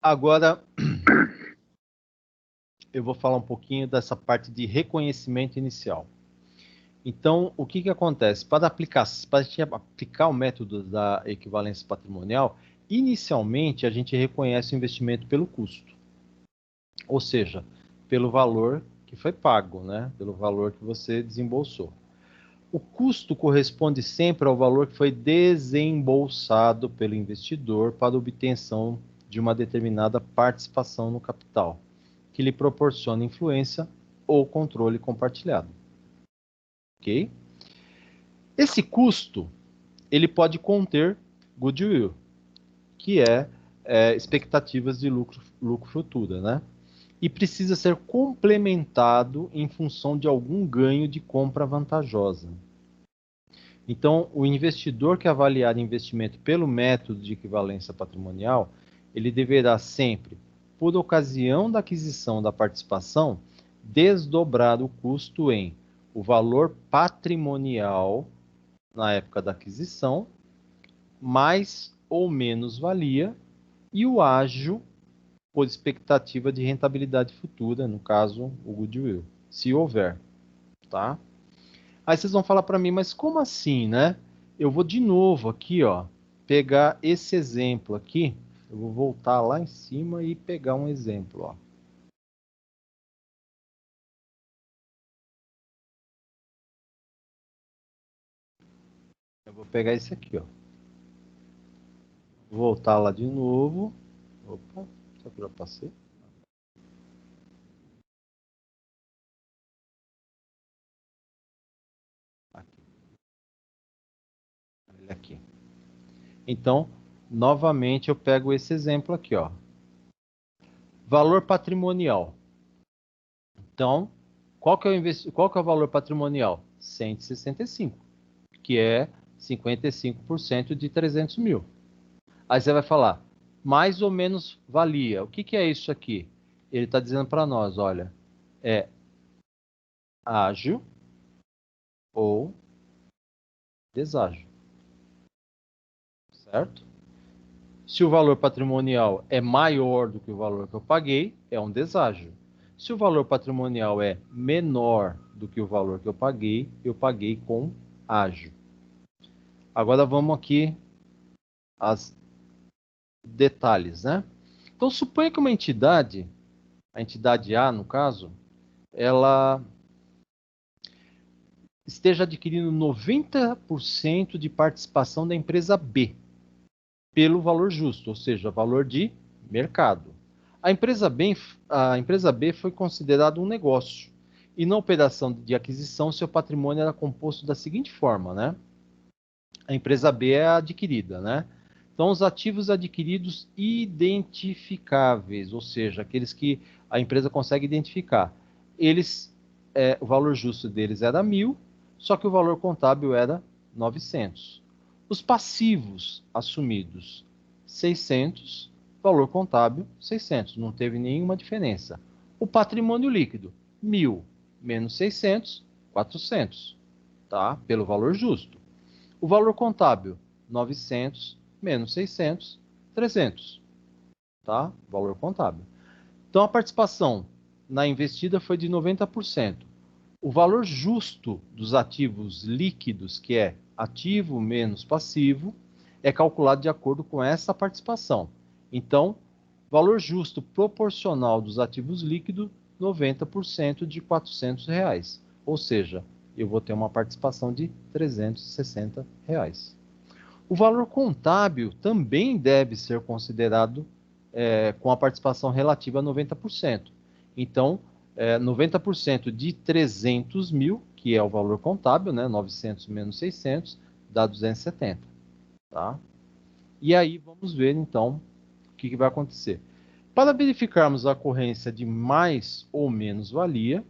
Agora, eu vou falar um pouquinho dessa parte de reconhecimento inicial. Então, o que acontece? Para a gente aplicar o método da equivalência patrimonial, inicialmente a gente reconhece o investimento pelo custo. Ou seja, pelo valor que foi pago, né? Pelo valor que você desembolsou. O custo corresponde sempre ao valor que foi desembolsado pelo investidor para a obtenção de uma determinada participação no capital, que lhe proporciona influência ou controle compartilhado. Ok? Esse custo, ele pode conter goodwill, que é expectativas de lucro futura, né? E precisa ser complementado em função de algum ganho de compra vantajosa. Então, o investidor que avaliar investimento pelo método de equivalência patrimonial, ele deverá sempre, por ocasião da aquisição da participação, desdobrar o custo em o valor patrimonial na época da aquisição, mais ou menos valia, e o ágio por expectativa de rentabilidade futura, no caso, o goodwill, se houver, tá? Aí vocês vão falar para mim, mas como assim, né? Eu vou de novo aqui, ó, pegar esse exemplo aqui, eu vou voltar lá em cima e pegar um exemplo, ó. Eu vou pegar esse aqui, ó. Vou voltar lá de novo. Opa, será que eu já passei? Aqui. Olha aqui. Então, novamente eu pego esse exemplo aqui, ó. Valor patrimonial. Então, qual que é o valor patrimonial? 165, que é 55% de 300 mil. Aí você vai falar, mais ou menos valia. O que é isso aqui? Ele está dizendo para nós, olha, é ágio ou deságio, certo? Se o valor patrimonial é maior do que o valor que eu paguei, é um deságio. Se o valor patrimonial é menor do que o valor que eu paguei com ágio. Agora vamos aqui aos detalhes, né? Então suponha que uma entidade, a entidade A no caso, ela esteja adquirindo 90% de participação da empresa B pelo valor justo, ou seja, valor de mercado. A empresa B foi considerada um negócio e na operação de aquisição seu patrimônio era composto da seguinte forma, né? A empresa B é adquirida, né? Então, os ativos adquiridos identificáveis, ou seja, aqueles que a empresa consegue identificar, eles, o valor justo deles era 1.000, só que o valor contábil era 900. Os passivos assumidos, 600, valor contábil, 600, não teve nenhuma diferença. O patrimônio líquido, 1.000 menos 600, 400, tá? Pelo valor justo. O valor contábil, 900 menos 600, 300, tá? Valor contábil. Então, a participação na investida foi de 90%. O valor justo dos ativos líquidos, que é ativo menos passivo, é calculado de acordo com essa participação. Então, valor justo proporcional dos ativos líquidos, 90% de R$400. Ou seja, eu vou ter uma participação de R$360. O valor contábil também deve ser considerado com a participação relativa a 90%. Então, 90% de 300 mil, que é o valor contábil, né? 900 menos 600, dá 270. Tá? E aí vamos ver, então, o que vai acontecer. Para verificarmos a ocorrência de mais ou menos valia,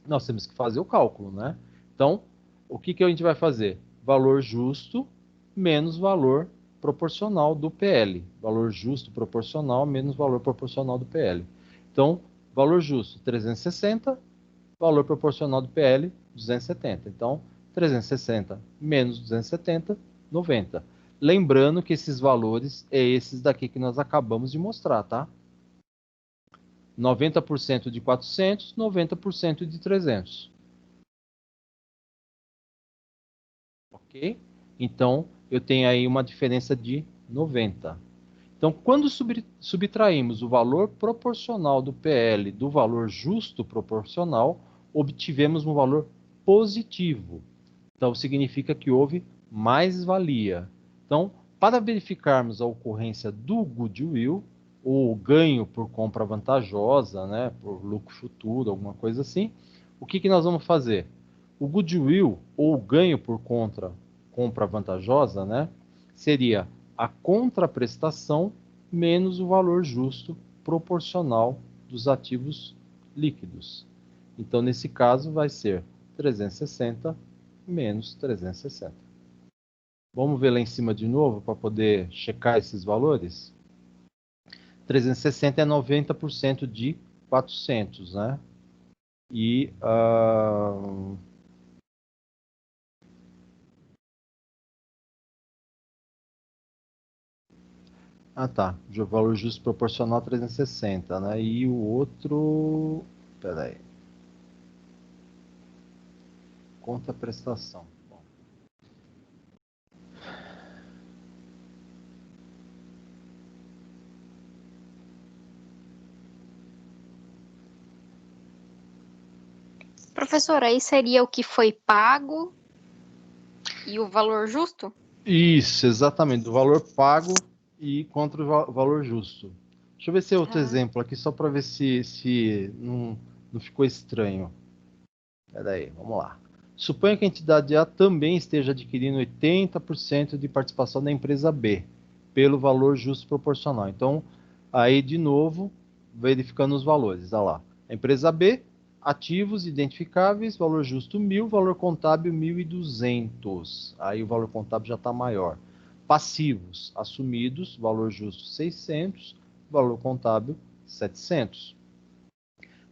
nós temos que fazer o cálculo, né? Então, o que a gente vai fazer? Valor justo menos valor proporcional do PL. Valor justo proporcional menos valor proporcional do PL. Então, valor justo 360, valor proporcional do PL 270. Então, 360 menos 270, 90. Lembrando que esses valores é esses daqui que nós acabamos de mostrar, tá? 90% de 400, 90% de 300. Ok? Então, eu tenho aí uma diferença de 90. Então, quando subtraímos o valor proporcional do PL do valor justo proporcional, obtivemos um valor positivo. Então, significa que houve mais-valia. Então, para verificarmos a ocorrência do goodwill, ou ganho por compra vantajosa, né, por lucro futuro, alguma coisa assim, o que nós vamos fazer? O goodwill, ou ganho por compra vantajosa, né, seria a contraprestação menos o valor justo proporcional dos ativos líquidos. Então, nesse caso, vai ser 360 menos 360. Vamos ver lá em cima de novo para poder checar esses valores? 360 é 90% de 400, né? E tá. O valor justo proporcional 360, né? E o outro... Espera aí. Conta prestação. Bom. Professor, aí seria o que foi pago e o valor justo? Isso, exatamente. Do valor pago e contra o valor justo. Deixa eu ver se é outro exemplo aqui, só para ver se não ficou estranho. Espera aí, vamos lá. Suponha que a entidade A também esteja adquirindo 80% de participação da empresa B, pelo valor justo proporcional. Então, aí de novo, verificando os valores. Olha lá. A empresa B, ativos identificáveis, valor justo 1.000, valor contábil 1.200. Aí o valor contábil já está maior. Passivos assumidos, valor justo 600, valor contábil 700.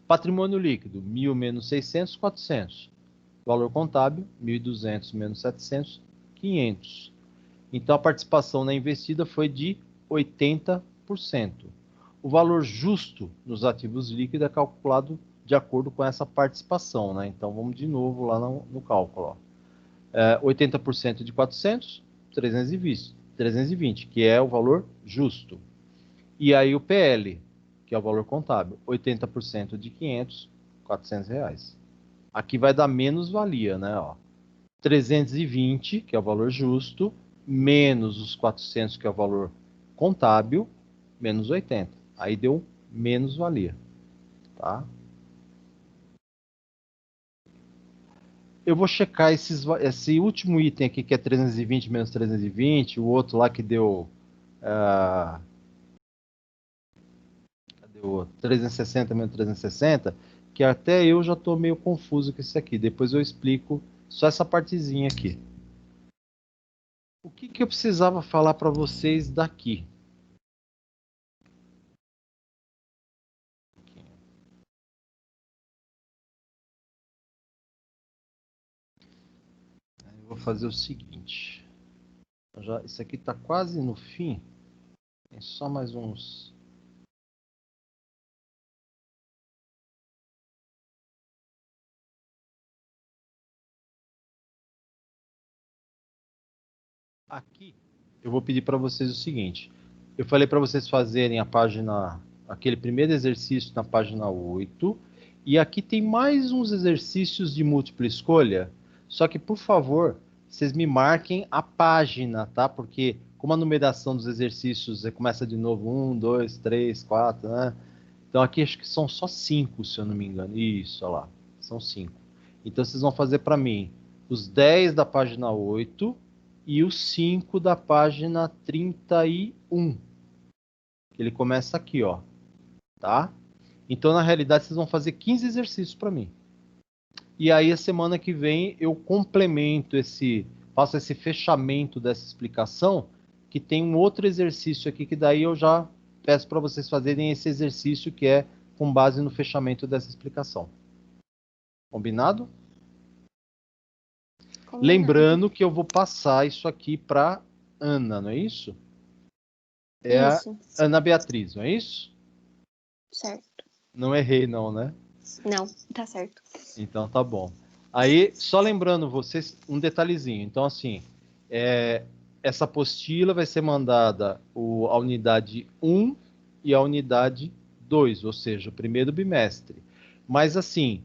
Patrimônio líquido, 1.000 menos 600, 400. Valor contábil, 1.200 menos 700, 500. Então, a participação na investida foi de 80%. O valor justo nos ativos líquidos é calculado de acordo com essa participação, né? Então, vamos de novo lá no cálculo. 80% de 400, 320, que é o valor justo. E aí o PL, que é o valor contábil, 80% de 500, R$400. Aqui vai dar menos-valia, né? Ó. 320, que é o valor justo, menos os 400, que é o valor contábil, menos 80. Aí deu menos-valia. Tá? Eu vou checar esse último item aqui, que é 320 menos 320, o outro lá que deu... cadê o outro? 360 menos 360, que até eu já estou meio confuso com isso aqui. Depois eu explico só essa partezinha aqui. O que eu precisava falar para vocês daqui? Eu vou fazer o seguinte. Isso aqui está quase no fim. Tem só mais uns... Aqui, eu vou pedir para vocês o seguinte. Eu falei para vocês fazerem aquele primeiro exercício na página 8. E aqui tem mais uns exercícios de múltipla escolha. Só que, por favor, vocês me marquem a página, tá? Porque como a numeração dos exercícios começa de novo 1, 2, 3, 4, né? Então aqui acho que são só 5, se eu não me engano. Isso, olha lá. São 5. Então vocês vão fazer para mim os 10 da página 8 e os 5 da página 31. Ele começa aqui, ó. Tá? Então, na realidade, vocês vão fazer 15 exercícios para mim. E aí, a semana que vem, eu complemento faço esse fechamento dessa explicação, que tem um outro exercício aqui, que daí eu já peço para vocês fazerem esse exercício, que é com base no fechamento dessa explicação. Combinado? Lembrando que eu vou passar isso aqui para Ana, não é isso? É isso. A Ana Beatriz, não é isso? Certo. Não errei, não, né? Não, tá certo. Então tá bom. Aí, só lembrando vocês um detalhezinho. Então, assim, essa apostila vai ser mandada a unidade 1 e a unidade 2, ou seja, o primeiro bimestre. Mas, assim,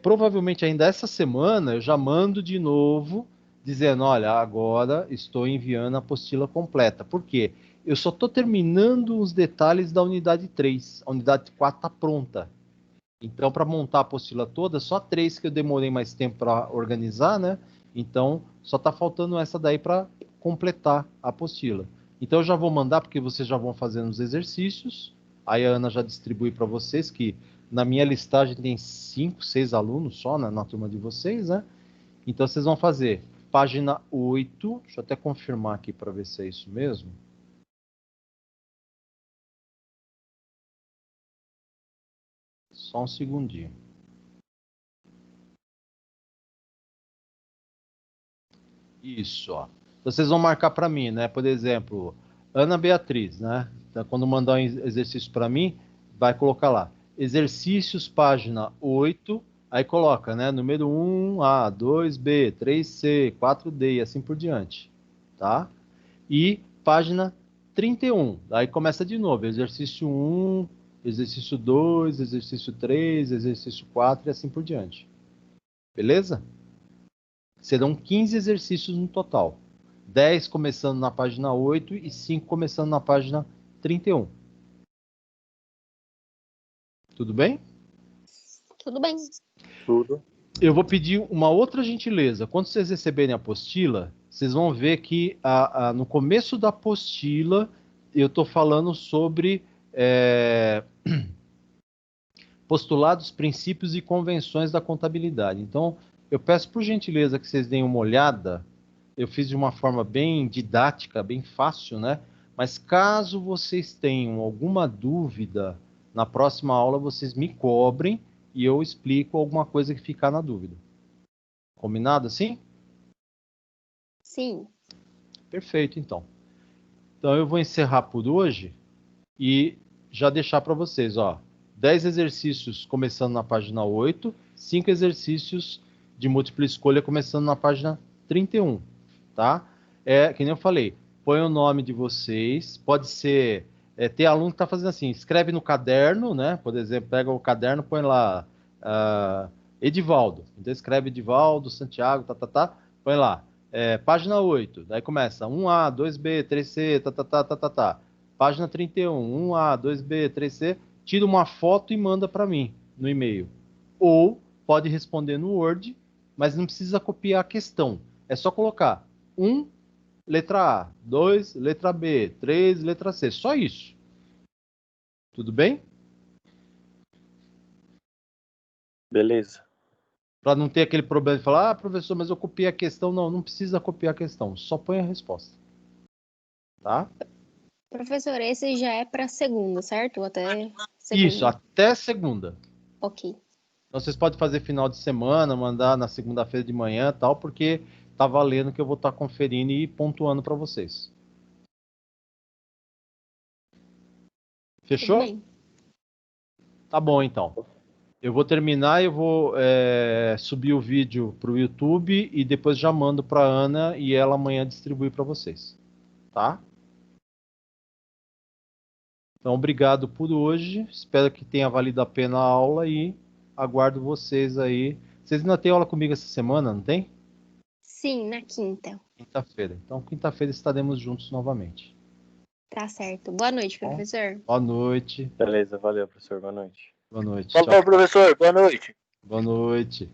provavelmente ainda essa semana eu já mando de novo, dizendo, olha, agora estou enviando a apostila completa. Por quê? Eu só estou terminando os detalhes da unidade 3. A unidade 4 está pronta. Então, para montar a apostila toda, só 3 que eu demorei mais tempo para organizar, né? Então, só está faltando essa daí para completar a apostila. Então, eu já vou mandar, porque vocês já vão fazendo os exercícios. Aí a Ana já distribui para vocês, que na minha listagem tem 5, 6 alunos só na turma de vocês, né? Então, vocês vão fazer página 8. Deixa eu até confirmar aqui para ver se é isso mesmo. Só um segundinho. Isso, ó. Então, vocês vão marcar para mim, né? Por exemplo, Ana Beatriz, né? Então, quando mandar um exercício para mim, vai colocar lá. Exercícios, página 8, aí coloca, né? Número 1A, 2B, 3C, 4D e assim por diante, tá? E página 31, aí começa de novo. Exercício 1, exercício 2, exercício 3, exercício 4 e assim por diante. Beleza? Serão 15 exercícios no total. 10 começando na página 8 e 5 começando na página 31. Tudo bem? Tudo bem. Tudo. Eu vou pedir uma outra gentileza. Quando vocês receberem a apostila, vocês vão ver que no começo da apostila eu estou falando sobre postulados, princípios e convenções da contabilidade. Então, eu peço por gentileza que vocês deem uma olhada. Eu fiz de uma forma bem didática, bem fácil, né? Mas caso vocês tenham alguma dúvida, na próxima aula vocês me cobrem e eu explico alguma coisa que ficar na dúvida. Combinado assim? Sim. Perfeito, então. Então eu vou encerrar por hoje e já deixar para vocês, ó. 10 exercícios começando na página 8, 5 exercícios de múltipla escolha começando na página 31, tá? Que nem eu falei, põe o nome de vocês, pode ser, tem aluno que está fazendo assim, escreve no caderno, né? Por exemplo, pega o caderno, põe lá, Edivaldo, então escreve Edivaldo, Santiago, põe lá, página 8, daí começa 1A, 2B, 3C, Página 31, 1A, 2B, 3C, tira uma foto e manda para mim no e-mail. Ou pode responder no Word, mas não precisa copiar a questão. É só colocar 1, letra A, 2, letra B, 3, letra C. Só isso. Tudo bem? Beleza. Para não ter aquele problema de falar, professor, mas eu copiei a questão. Não, não precisa copiar a questão. Só põe a resposta. Tá? Professor, esse já é para segunda, certo? Até segunda. Isso, até segunda. Ok. Então, vocês podem fazer final de semana, mandar na segunda-feira de manhã tal, porque tá valendo que eu vou estar conferindo e pontuando para vocês. Fechou? Tudo bem. Tá bom, então. Eu vou terminar, eu vou subir o vídeo para o YouTube e depois já mando para a Ana e ela amanhã distribui para vocês. Tá? Então, obrigado por hoje. Espero que tenha valido a pena a aula e aguardo vocês aí. Vocês ainda têm aula comigo essa semana, não tem? Sim, na quinta. Quinta-feira. Então, quinta-feira estaremos juntos novamente. Tá certo. Boa noite, professor. Boa noite. Beleza, valeu, professor. Boa noite. Boa noite. Falou, professor. Boa noite. Boa noite.